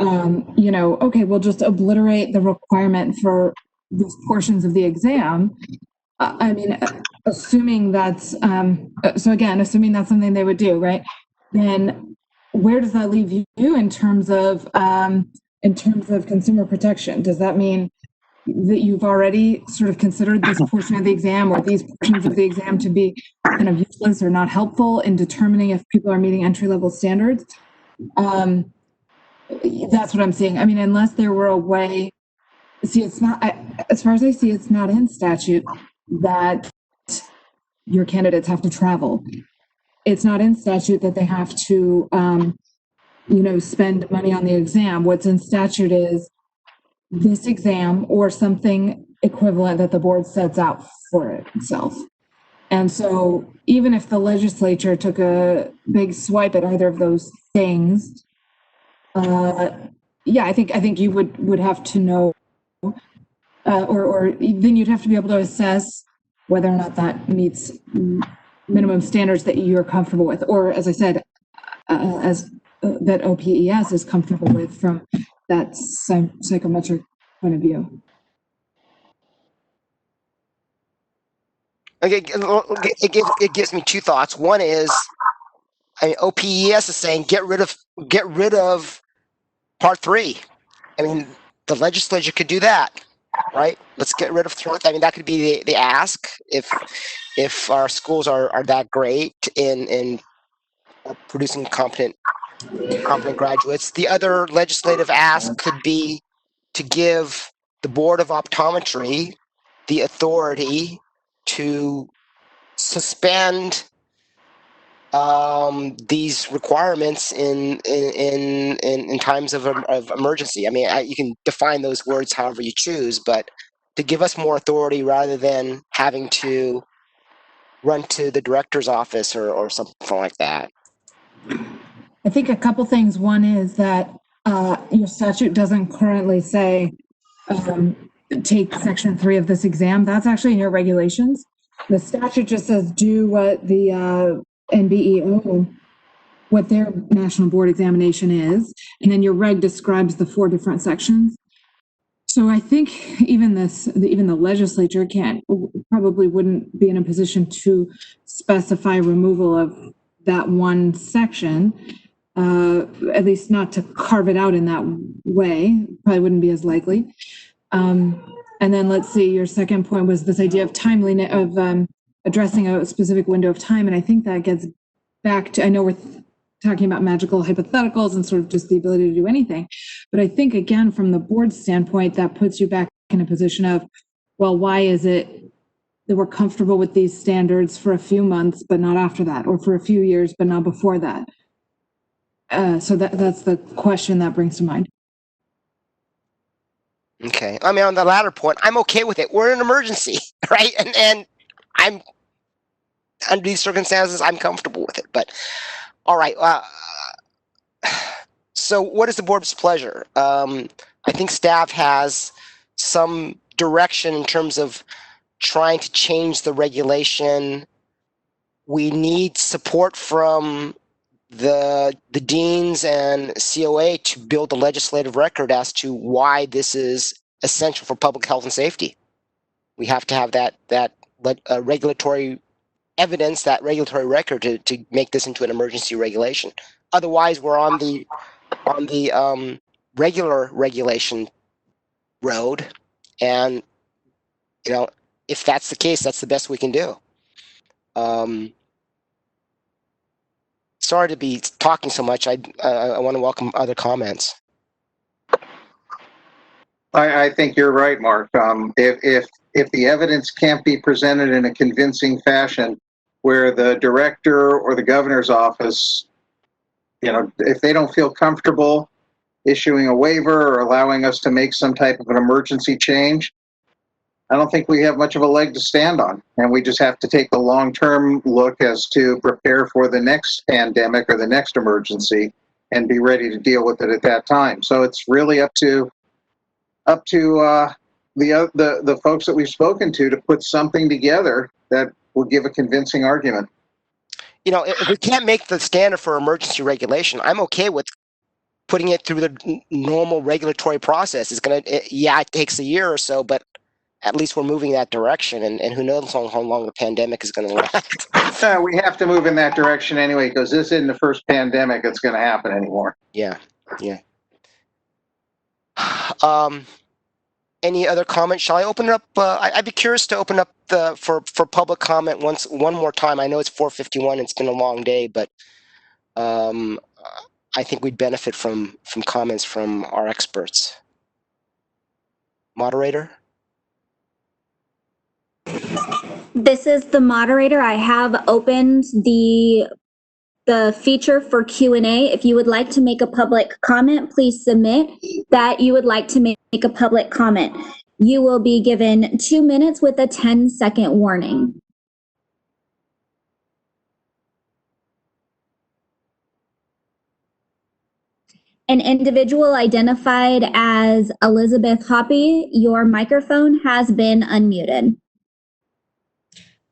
H: okay, we'll just obliterate the requirement for these portions of the exam. I mean, assuming that's, assuming that's something they would do, right? Then where does that leave you in terms of consumer protection? Does that mean that you've already sort of considered this portion of the exam or these portions of the exam to be kind of useless or not helpful in determining if people are meeting entry-level standards? That's what I'm seeing. I mean, unless there were a way, it's not, as far as I see, it's not in statute that your candidates have to travel. It's not in statute that they have to, spend money on the exam. What's in statute is this exam or something equivalent that the board sets out for itself. And so even if the legislature took a big swipe at either of those things, I think you would have to know, or then you'd have to be able to assess whether or not that meets minimum standards that you're comfortable with, or as I said, that OPES is comfortable with from that psychometric point of view.
A: Okay, it gives me two thoughts. One is, OPES is saying get rid of Part 3. I mean, the legislature could do that, right? Let's get rid of. I mean, that could be the ask if our schools are that great in producing competent graduates. The other legislative ask could be to give the Board of Optometry the authority to suspend these requirements in times of emergency. I mean, you can define those words however you choose, but to give us more authority rather than having to run to the director's office or something like that.
H: I think a couple things. One is that your statute doesn't currently say take section 3 of this exam. That's actually in your regulations. The statute just says do what the NBEO, what their national board examination is, and then your reg describes the 4 different sections. So I think even the legislature probably wouldn't be in a position to specify removal of that one section, at least not to carve it out in that way. Probably wouldn't be as likely. And then let's see, your second point was this idea of timeliness, of addressing a specific window of time. And I think that gets back to, I know we're talking about magical hypotheticals and sort of just the ability to do anything. But I think, again, from the board's standpoint, that puts you back in a position of, well, why is it that we're comfortable with these standards for a few months, but not after that, or for a few years, but not before that? So that's the question that brings to mind.
A: Okay. I mean, on the latter point, I'm okay with it. We're in an emergency, right? And I'm, under these circumstances, I'm comfortable with it. But, all right. So what is the board's pleasure? I think staff has some direction in terms of trying to change the regulation. We need support from the deans and COA to build a legislative record as to why this is essential for public health and safety. We have to have that regulatory evidence, that regulatory record to make this into an emergency regulation. Otherwise, we're on the regular regulation road, and if that's the case, that's the best we can do. Sorry to be talking so much. I want to welcome other comments.
D: I think you're right, Mark. If the evidence can't be presented in a convincing fashion, where the director or the governor's office, if they don't feel comfortable issuing a waiver or allowing us to make some type of an emergency change, I don't think we have much of a leg to stand on. And we just have to take a long-term look as to prepare for the next pandemic or the next emergency and be ready to deal with it at that time. So it's really up to the folks that we've spoken to put something together that will give a convincing argument.
A: if we can't make the standard for emergency regulation, I'm okay with putting it through the normal regulatory process. It takes a year or so, but at least we're moving that direction, and who knows how long the pandemic is going to last.
D: We have to move in that direction anyway, because this isn't the first pandemic that's going to happen anymore.
A: Yeah. Any other comments? Shall I open it up? I'd be curious to open up for public comment one more time. I know it's 4:51. It's been a long day, but I think we'd benefit from comments from our experts. Moderator?
C: This is the moderator. I have opened the feature for Q&A. If you would like to make a public comment, please submit that you would like to make a public comment. You will be given 2 minutes with a 10-second warning. An individual identified as Elizabeth Hoppy, your microphone has been unmuted.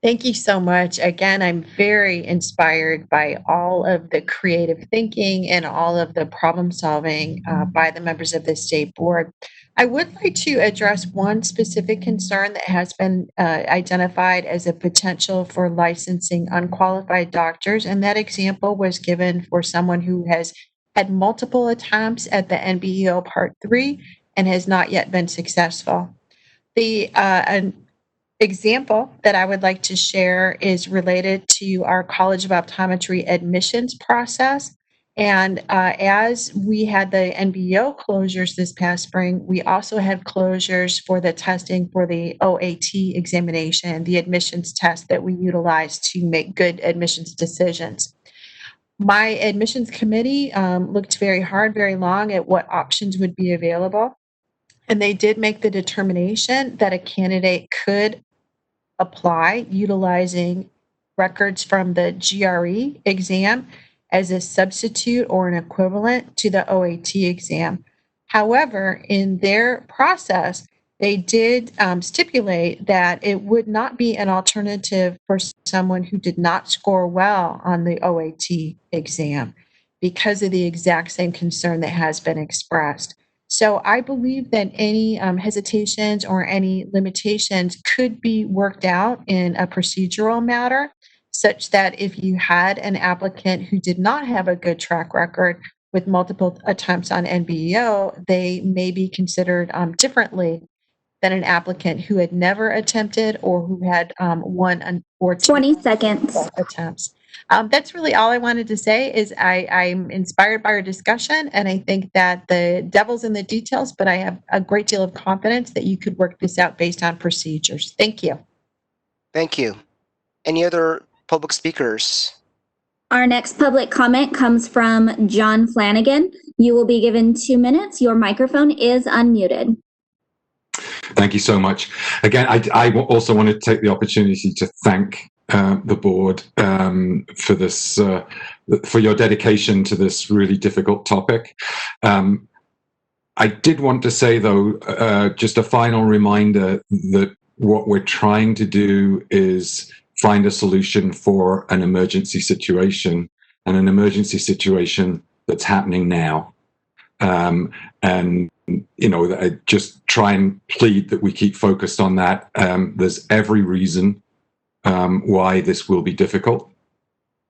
M: Thank you so much. Again, I'm very inspired by all of the creative thinking and all of the problem solving by the members of the state board. I would like to address one specific concern that has been identified as a potential for licensing unqualified doctors, and that example was given for someone who has had multiple attempts at the NBEO Part 3 and has not yet been successful. The example that I would like to share is related to our College of Optometry admissions process. And as we had the NBEO closures this past spring, we also had closures for the testing for the OAT examination, the admissions test that we utilize to make good admissions decisions. My admissions committee looked very hard, very long at what options would be available. And they did make the determination that a candidate could apply utilizing records from the GRE exam as a substitute or an equivalent to the OAT exam. However, in their process, they did stipulate that it would not be an alternative for someone who did not score well on the OAT exam because of the exact same concern that has been expressed. So I believe that any hesitations or any limitations could be worked out in a procedural matter, such that if you had an applicant who did not have a good track record with multiple attempts on NBEO, they may be considered differently than an applicant who had never attempted or who had one or two
C: 20 seconds
M: attempts. That's really all I wanted to say. Is I'm inspired by our discussion, and I think that the devil's in the details, but I have a great deal of confidence that you could work this out based on procedures. Thank you.
A: Thank you. Any other public speakers?
C: Our next public comment comes from John Flanagan. You will be given 2 minutes. Your microphone is unmuted.
P: Thank you so much. Again, I also want to take the opportunity to thank the board for this, for your dedication to this really difficult topic. I did want to say, though, just a final reminder that what we're trying to do is find a solution for an emergency situation, and an emergency situation that's happening now. And I just try and plead that we keep focused on that. There's every reason why this will be difficult.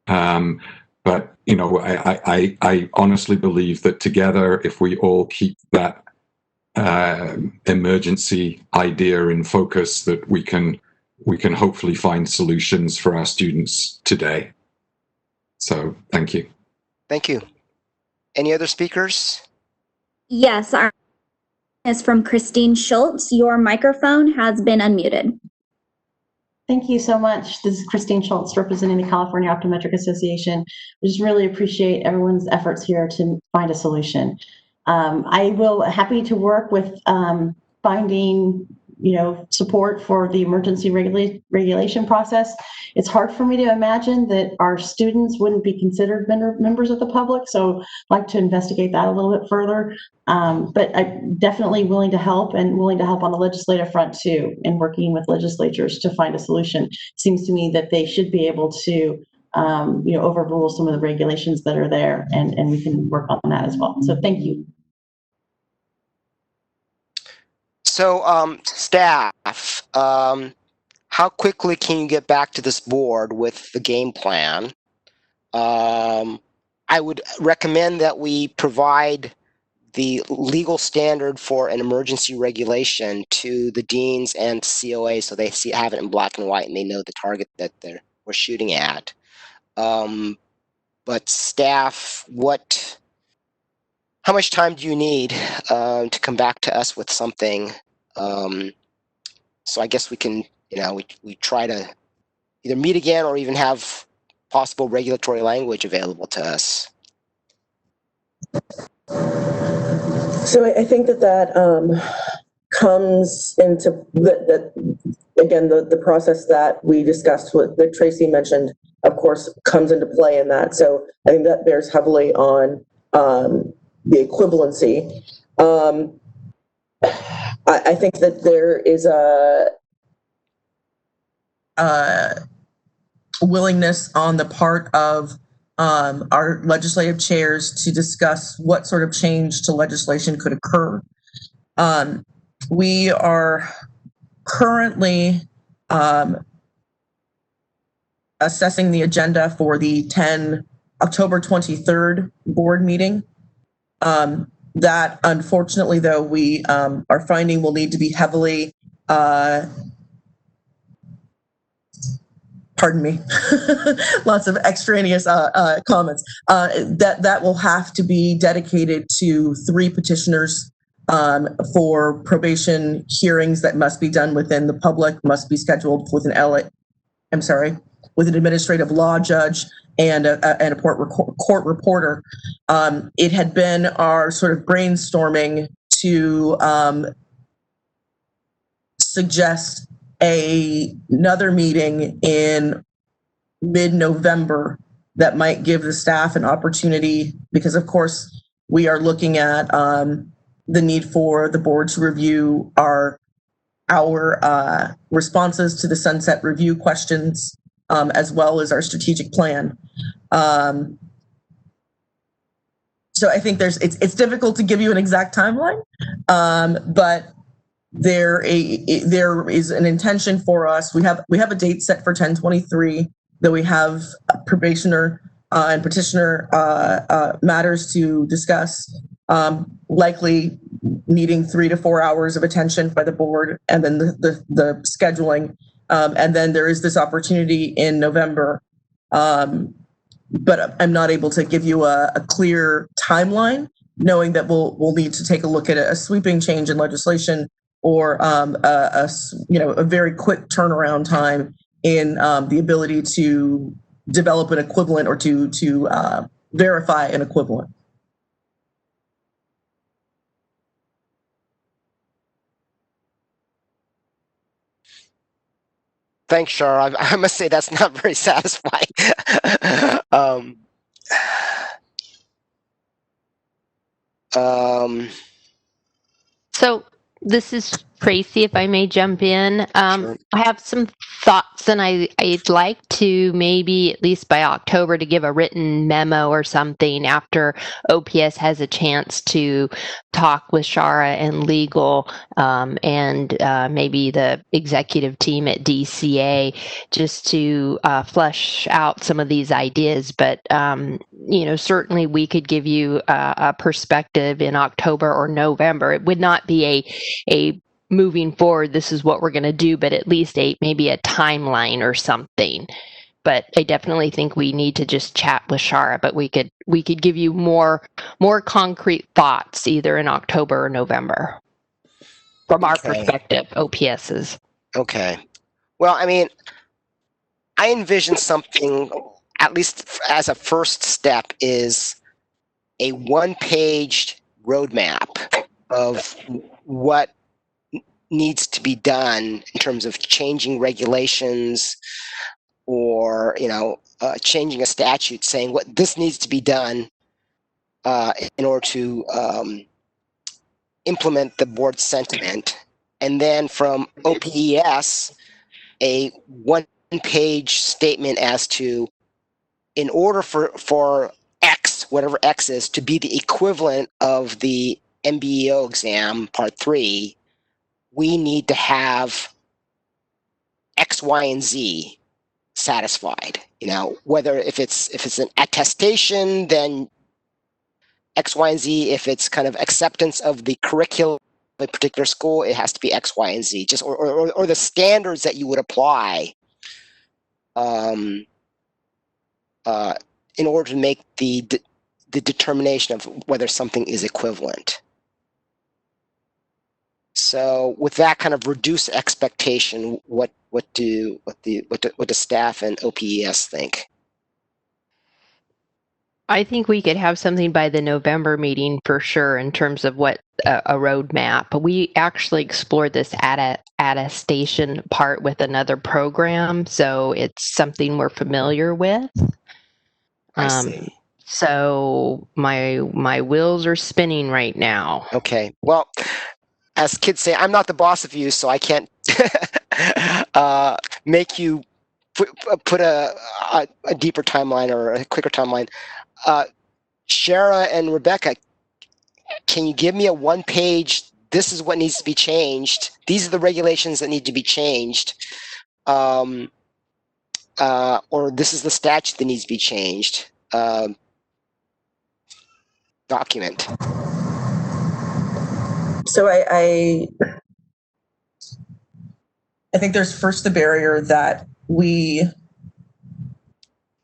P: But, I honestly believe that together, if we all keep that emergency idea in focus, that we can hopefully find solutions for our students today. So thank you.
A: Thank you. Any other speakers?
C: Yes, our is from Christine Schultz. Your microphone has been unmuted.
N: Thank you so much. This is Christine Schultz representing the California Optometric Association. I just really appreciate everyone's efforts here to find a solution. I will happy to work with finding support for the emergency regulation process. It's hard for me to imagine that our students wouldn't be considered members of the public, so I'd like to investigate that a little bit further. But I'm definitely willing to help, and willing to help on the legislative front too, in working with legislatures to find a solution. It seems to me that they should be able to overrule some of the regulations that are there, and we can work on that as well. So thank you.
A: So, staff, how quickly can you get back to this board with the game plan? I would recommend that we provide the legal standard for an emergency regulation to the deans and COA so they have it in black and white and they know the target that we're shooting at. But staff, how much time do you need to come back to us with something? So I guess we can, we try to either meet again or even have possible regulatory language available to us.
B: So I think that comes into the process that we discussed, that Tracy mentioned, of course, comes into play in that. So I think that bears heavily on the equivalency. I think that there is a willingness on the part of our legislative chairs to discuss what sort of change to legislation could occur. We are currently assessing the agenda for the October 23rd board meeting. That, unfortunately, though, we are finding will need to be heavily pardon me, lots of extraneous comments, that will have to be dedicated to 3 petitioners for probation hearings that must be done within the public, must be scheduled with with an administrative law judge and a court reporter. It had been our sort of brainstorming to suggest another meeting in mid-November that might give the staff an opportunity, because of course we are looking at the need for the board to review our responses to the sunset review questions, as well as our strategic plan. So I think it's difficult to give you an exact timeline, but there is an intention for us. We have a date set for 10/23, that we have probationer and petitioner matters to discuss, likely needing 3 to 4 hours of attention by the board, and then the scheduling, and then there is this opportunity in November, but I'm not able to give you a clear timeline, knowing that we'll need to take a look at a sweeping change in legislation, or a very quick turnaround time in the ability to develop an equivalent or to verify an equivalent.
A: Thanks, Shar. I must say that's not very satisfying.
G: So this is Tracy, if I may jump in.
A: Sure.
G: I have some thoughts, and I'd like to maybe at least by October to give a written memo or something after OPS has a chance to talk with Shara and legal, and maybe the executive team at DCA, just to flesh out some of these ideas. But certainly we could give you a perspective in October or November. It would not be a moving forward, this is what we're going to do, but at least maybe a timeline or something. But I definitely think we need to just chat with Shara, but we could give you more concrete thoughts either in October or November from our perspective, OPS's.
A: Okay. Well, I mean, I envision something, at least as a first step, is a 1-page roadmap of what needs to be done in terms of changing regulations, or changing a statute, saying what this needs to be done in order to implement the board's sentiment. And then from OPES, a 1-page statement as to in order for X, whatever X is, to be the equivalent of the MBEO exam, part 3, we need to have X, Y, and Z satisfied. Whether if it's an attestation, then X, Y, and Z. If it's kind of acceptance of the curriculum of a particular school, it has to be X, Y, and Z. Just or the standards that you would apply in order to make the determination of whether something is equivalent. So with that kind of reduced expectation, what do staff and OPES think?
G: I think we could have something by the November meeting for sure in terms of what a roadmap. We actually explored this attestation part with another program, so it's something we're familiar with.
A: I see.
G: So my wheels are spinning right now.
A: Okay. Well, as kids say, I'm not the boss of you, so I can't make you put a deeper timeline or a quicker timeline. Shara and Rebecca, can you give me a one-page, this is what needs to be changed, these are the regulations that need to be changed, or this is the statute that needs to be changed, document?
B: So I think there's first the barrier that we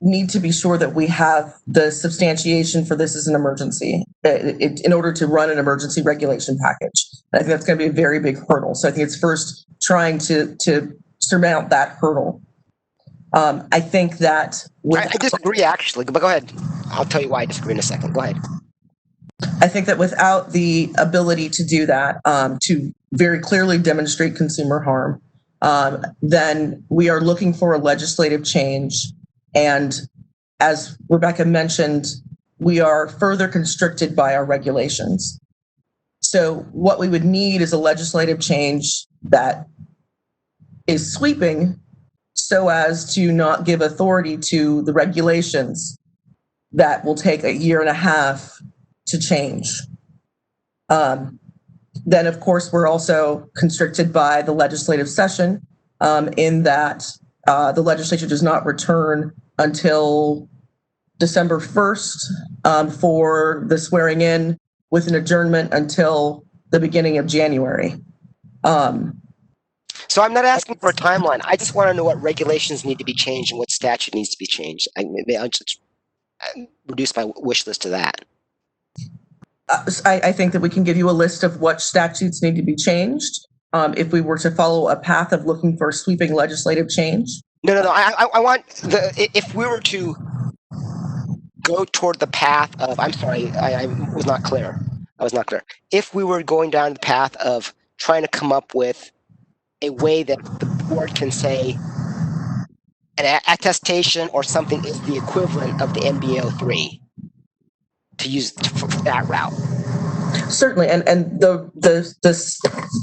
B: need to be sure that we have the substantiation for this as an emergency in order to run an emergency regulation package. I think that's going to be a very big hurdle. So I think it's first trying to surmount that hurdle. I think that
A: I disagree, actually, but go ahead. I'll tell you why I disagree in a second. Go ahead.
B: I think that without the ability to do that, to very clearly demonstrate consumer harm, then we are looking for a legislative change. And as Rebecca mentioned, we are further constricted by our regulations. So what we would need is a legislative change that is sweeping so as to not give authority to the regulations that will take a year and a half to change. Then, of course, we're also constricted by the legislative session in that the legislature does not return until December 1st for the swearing in, with an adjournment until the beginning of January.
A: So I'm not asking for a timeline. I just want to know what regulations need to be changed and what statute needs to be changed. I'll just reduce my wish list to that.
B: I think that we can give you a list of what statutes need to be changed if we were to follow a path of looking for sweeping legislative change.
A: No. I want if we were to go toward the path of, I'm sorry, I was not clear. If we were going down the path of trying to come up with a way that the board can say an attestation or something is the equivalent of the MBO 3, to use for that route.
B: Certainly, and the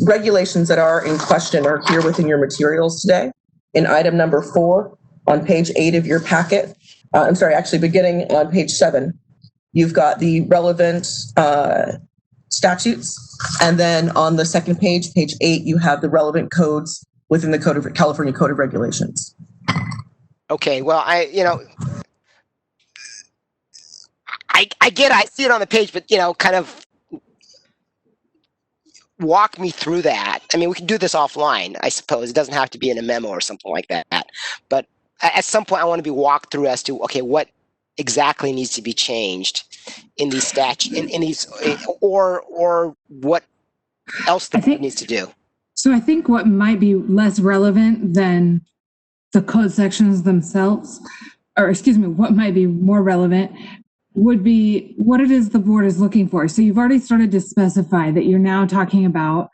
B: regulations that are in question are here within your materials today. In item number 4 on page 8 of your packet, beginning on page 7, you've got the relevant statutes, and then on the second page, page 8, you have the relevant codes within the California Code of Regulations.
A: Okay, well, I get it, I see it on the page, but kind of walk me through that. I mean, we can do this offline, I suppose. It doesn't have to be in a memo or something like that. But at some point, I want to be walked through as to, okay, what exactly needs to be changed in these statutes, in these, or what else the board needs to do.
H: So I think what might be less relevant than the code sections themselves, or excuse me, what might be more relevant would be what it is the board is looking for. So you've already started to specify that you're now talking about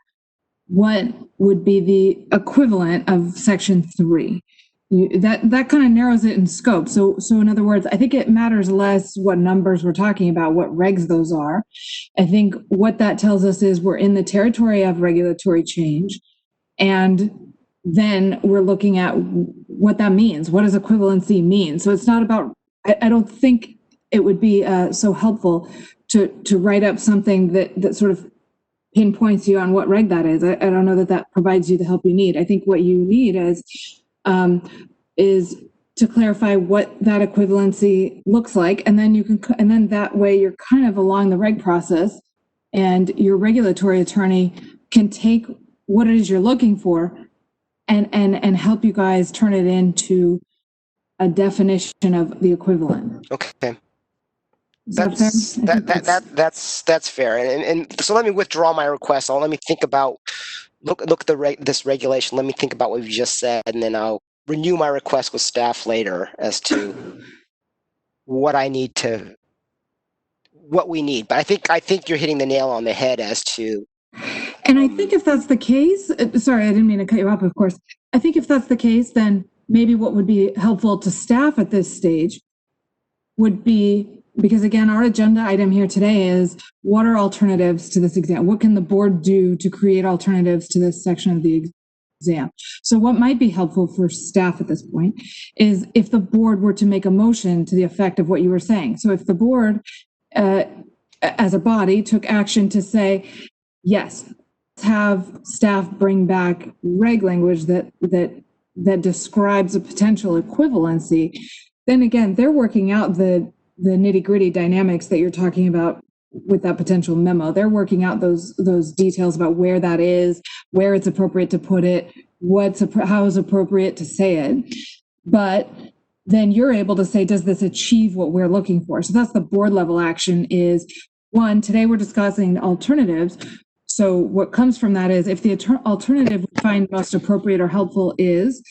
H: what would be the equivalent of section 3. That kind of narrows it in scope. So in other words, I think it matters less what numbers we're talking about, what regs those are. I think what that tells us is we're in the territory of regulatory change, and then we're looking at what that means. What does equivalency mean? So it's not about I don't think it would be so helpful to write up something that sort of pinpoints you on what reg that is. I don't know that provides you the help you need. I think what you need is to clarify what that equivalency looks like, and then that way you're kind of along the reg process, and your regulatory attorney can take what it is you're looking for and help you guys turn it into a definition of the equivalent.
A: Okay.
H: That's
A: fair. And so let me withdraw my request. Let me think about look at this regulation. Let me think about what you just said, and then I'll renew my request with staff later as to what we need. But I think you're hitting the nail on the head as to.
H: And I think if that's the case, sorry, I didn't mean to cut you off, of course. I think if that's the case, then maybe what would be helpful to staff at this stage would be, because again, our agenda item here today is what are alternatives to this exam? What can the board do to create alternatives to this section of the exam? So what might be helpful for staff at this point is if the board were to make a motion to the effect of what you were saying. So if the board, as a body, took action to say, yes, let's have staff bring back reg language that describes a potential equivalency, then again, they're working out the nitty-gritty dynamics that you're talking about with that potential memo. They're working out those details about where that is, where it's appropriate to put it, how is appropriate to say it. But then you're able to say, does this achieve what we're looking for? So that's the board level action is, one, today we're discussing alternatives. So what comes from that is if the alternative we find most appropriate or helpful is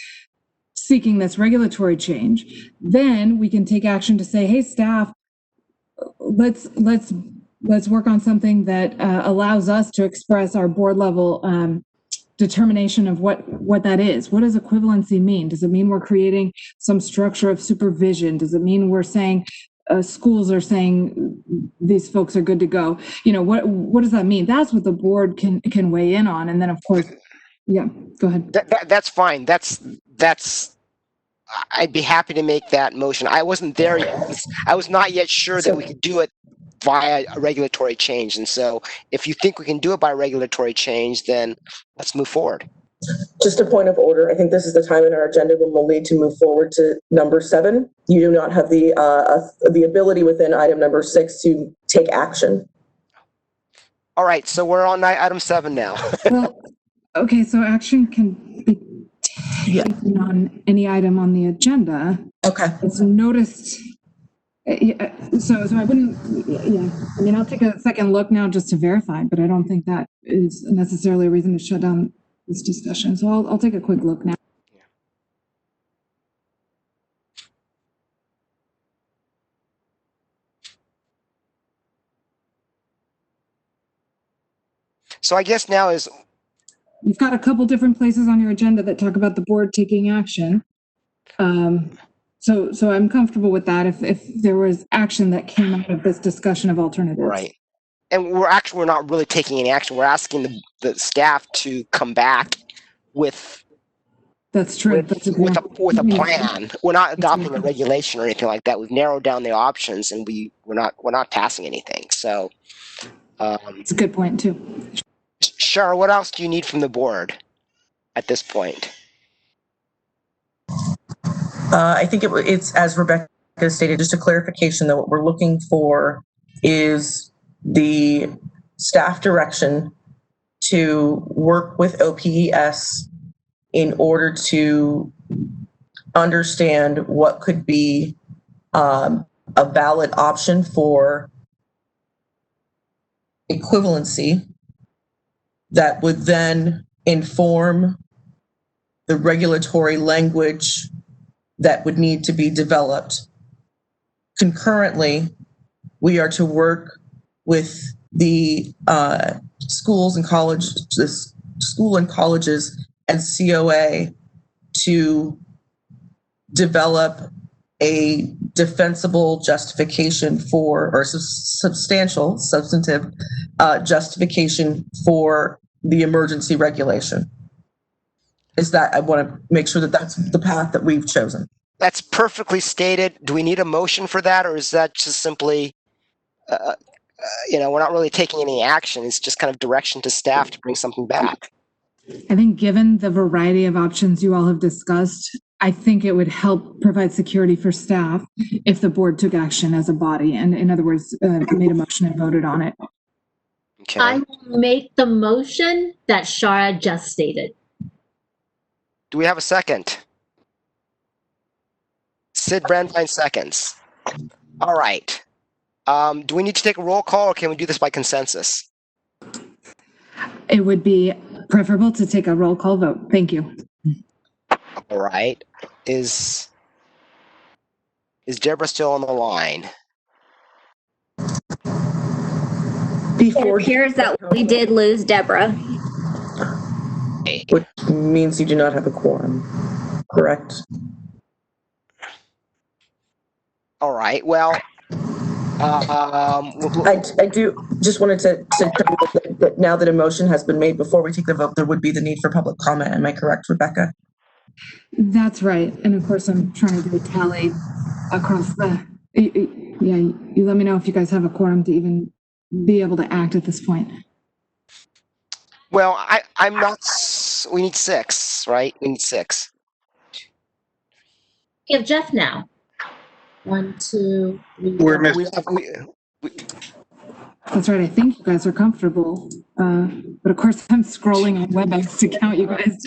H: seeking this regulatory change, then we can take action to say, hey, staff, let's work on something that allows us to express our board level determination of what that is. What does equivalency mean? Does it mean we're creating some structure of supervision? Does it mean we're saying schools are saying these folks are good to go? You know, what does that mean? That's what the board can weigh in on. And then of course, yeah, go ahead.
A: That's fine. That's I'd be happy to make that motion. I wasn't there yet. I was not yet sure that we could do it via a regulatory change. And so if you think we can do it by regulatory change, then let's move forward.
B: Just a point of order. I think this is the time in our agenda when we'll need to move forward to number 7. You do not have the ability within item number 6 to take action.
A: All right. So we're on item 7 now. Well,
H: okay. So action can be taken on any item on the agenda.
B: Okay.
H: It's noticed. So I wouldn't, I mean, I'll take a second look now just to verify, but I don't think that is necessarily a reason to shut down this discussion. So I'll take a quick look now.
A: So I guess now is...
H: You've got a couple different places on your agenda that talk about the board taking action. So I'm comfortable with that if there was action that came out of this discussion of alternatives.
A: Right. And we're not really taking any action. We're asking the staff to come back with...
H: That's true.
A: With a plan. We're not adopting a regulation or anything like that. We've narrowed down the options, and we're not passing anything. So
H: it's a good point too.
A: Shara, what else do you need from the board at this point?
B: I think it's as Rebecca stated, just a clarification that what we're looking for is the staff direction to work with OPES in order to understand what could be a valid option for equivalency that would then inform the regulatory language that would need to be developed. Concurrently, we are to work with the schools and colleges, the school and colleges and COA to develop a defensible justification for, or substantive justification for the emergency regulation. Is that, I want to make sure that that's the path that we've chosen.
A: That's perfectly stated. Do we need a motion for that, or is that just simply, we're not really taking any action? It's just kind of direction to staff to bring something back.
H: I think given the variety of options you all have discussed, I think it would help provide security for staff if the board took action as a body, and in other words, made a motion and voted on it.
A: Okay.
E: I will make the motion that Shara just stated.
A: Do we have a second? Sid Brandwein seconds. All right. Do we need to take a roll call, or can we do this by consensus?
H: It would be preferable to take a roll call vote. Thank you.
A: All right. Is Deborah still on the line?
C: It appears that we did lose Deborah.
B: Which means you do not have a quorum, correct?
A: All right. Well,
B: I do just wanted to that now that a motion has been made, before we take the vote, there would be the need for public comment. Am I correct, Rebecca?
H: That's right. And of course, I'm trying to do a tally across the, yeah, you let me know if you guys have a quorum to even be able to act at this point.
A: Well, I'm not, we need 6, right? We need 6.
E: We have Jeff now. 1, 2, 3.
D: We're missing.
H: That's right. I think you guys are comfortable. But of course, I'm scrolling on WebEx to count you guys.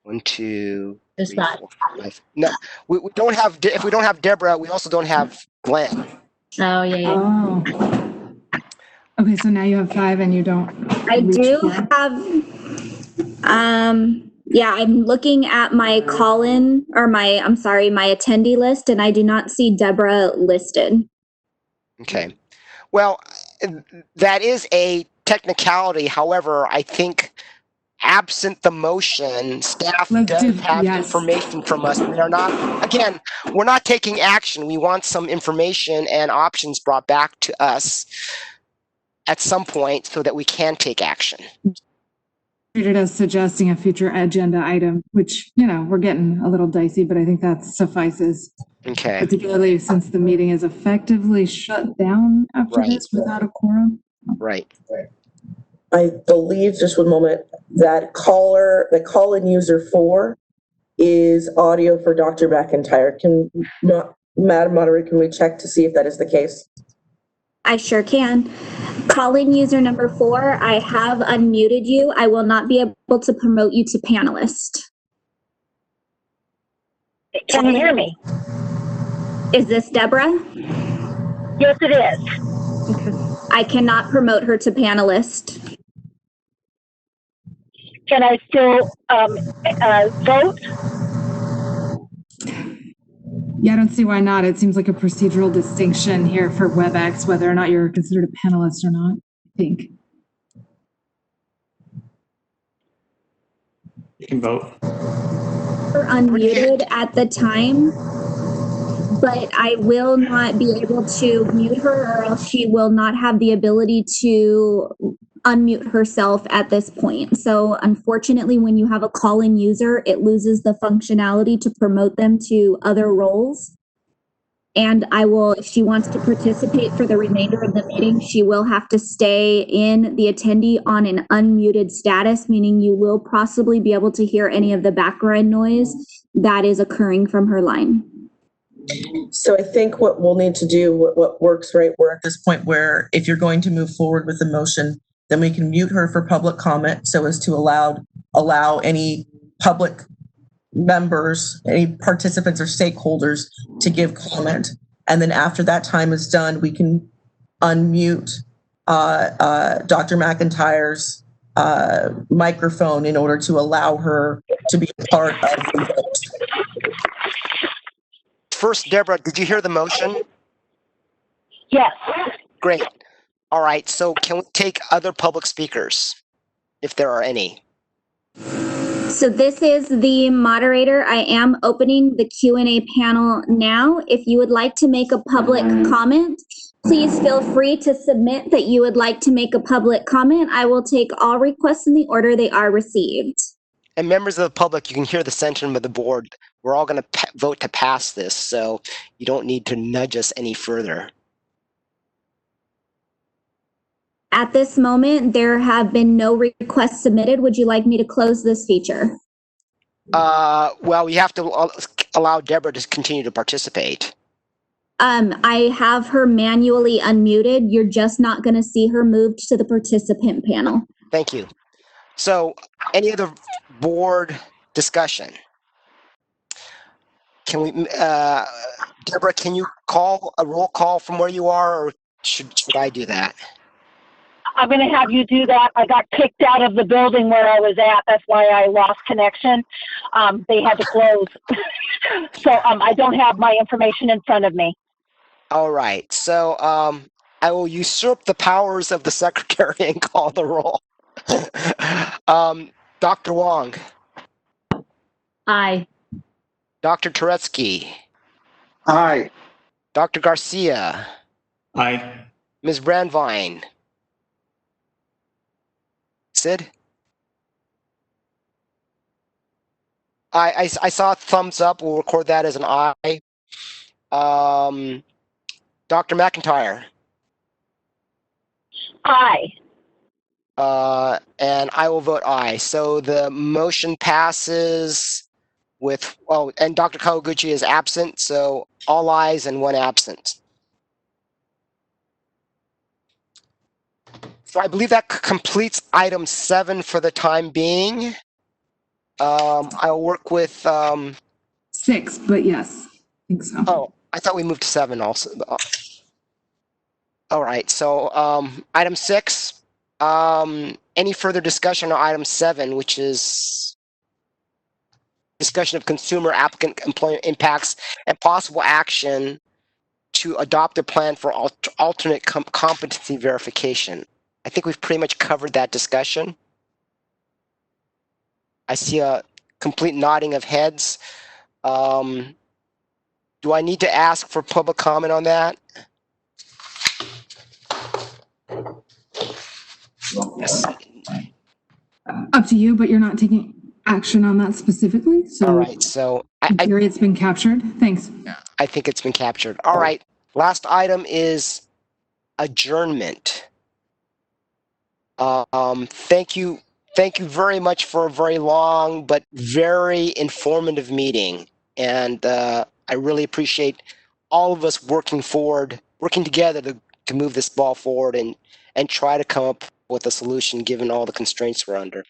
A: 1, 2,
E: There's
A: 3,
E: 5.
A: 4, 5. No, we don't have, if we don't have Deborah, we also don't have Glenn.
E: Oh, yeah.
H: Oh. Okay, so now you have 5 and you don't.
C: I do have, yeah, I'm looking at my call-in or my attendee list, and I do not see Deborah listed.
A: Okay. Well, that is a technicality. However, I think absent the motion, staff does have information from us. We are not, again, we're not taking action. We want some information and options brought back to us at some point so that we can take action.
H: Treated as suggesting a future agenda item, which, we're getting a little dicey, but I think that suffices.
A: Okay.
H: Particularly since the meeting is effectively shut down after this without a quorum.
A: Right.
B: I believe, just one moment, that the call-in user 4 is audio for Dr. McIntyre. Madam Moderator, can we check to see if that is the case?
C: I sure can. Calling user number 4, I have unmuted you. I will not be able to promote you to panelist.
S: Can you hear me?
C: Is this Deborah?
S: Yes, it is.
C: I cannot promote her to panelist.
S: Can I still vote?
H: Yeah, I don't see why not. It seems like a procedural distinction here for WebEx, whether or not you're considered a panelist or not, I think.
I: You can vote.
C: We're unmuted at the time, but I will not be able to mute her, or else she will not have the ability to unmute herself at this point. So unfortunately, when you have a call-in user, it loses the functionality to promote them to other roles. And I will, if she wants to participate for the remainder of the meeting, she will have to stay in the attendee on an unmuted status, meaning you will possibly be able to hear any of the background noise that is occurring from her line.
B: So I think what we'll need to do, what works, right, we're at this point where if you're going to move forward with the motion, then we can mute her for public comment so as to allow any public members, any participants or stakeholders to give comment. And then after that time is done, we can unmute Dr. McIntyre's microphone in order to allow her to be a part of the vote.
A: First, Deborah, did you hear the motion?
S: Yes.
A: Great. All right, so can we take other public speakers, if there are any?
C: So this is the moderator. I am opening the Q&A panel now. If you would like to make a public comment, please feel free to submit that you would like to make a public comment. I will take all requests in the order they are received.
A: And members of the public, you can hear the sentiment of the board. we're all going to vote to pass this, so you don't need to nudge us any further.
C: At this moment, there have been no requests submitted. Would you like me to close this feature?
A: Well, we have to allow Deborah to continue to participate.
C: I have her manually unmuted. You're just not going to see her moved to the participant panel.
A: Thank you. So, any other board discussion? Can we, Deborah, can you call a roll call from where you are, or should I do that?
S: I'm going to have you do that. I got kicked out of the building where I was at. That's why I lost connection. They had to close. So I don't have my information in front of me.
A: All right. So I will usurp the powers of the secretary and call the roll. Dr. Wong.
L: Aye.
A: Dr. Turetsky.
D: Aye.
A: Dr. Garcia.
I: Aye.
A: Ms. Brandvine. Sid? I saw a thumbs up. We'll record that as an aye. Dr. McIntyre?
S: Aye.
A: And I will vote aye. So the motion passes with, and Dr. Kawaguchi is absent, so all ayes and one absent. So I believe that completes item 7 for the time being. I'll work with
H: 6, but yes, I think so.
A: Oh, I thought we moved to 7 also. All right, so item 6. Any further discussion on item 7, which is discussion of consumer applicant employment impacts and possible action to adopt a plan for alternate competency verification. I think we've pretty much covered that discussion. I see a complete nodding of heads. Do I need to ask for public comment on that? Yes.
H: Up to you, but you're not taking action on that specifically. So
A: all right, so
H: it's been captured. Thanks.
A: I think it's been captured. All right, last item is adjournment. Thank you very much for a very long but very informative meeting, and I really appreciate all of us working together to move this ball forward and try to come up with a solution given all the constraints we're under.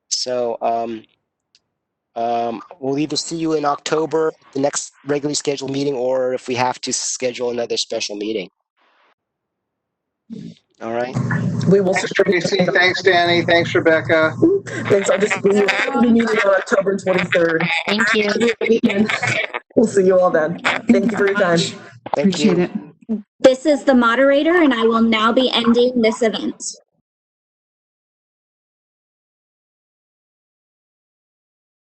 A: So we'll either see you in October, the next regularly scheduled meeting, or if we have to schedule another special meeting. All right.
B: We will.
D: Thanks, Tracy. Thanks, Danny. Thanks, Rebecca.
B: Thanks. I'll just be meeting on October 23rd.
L: Thank you.
B: We'll see you all then. Thank you for your time.
H: Appreciate it.
C: This is the moderator, and I will now be ending this event.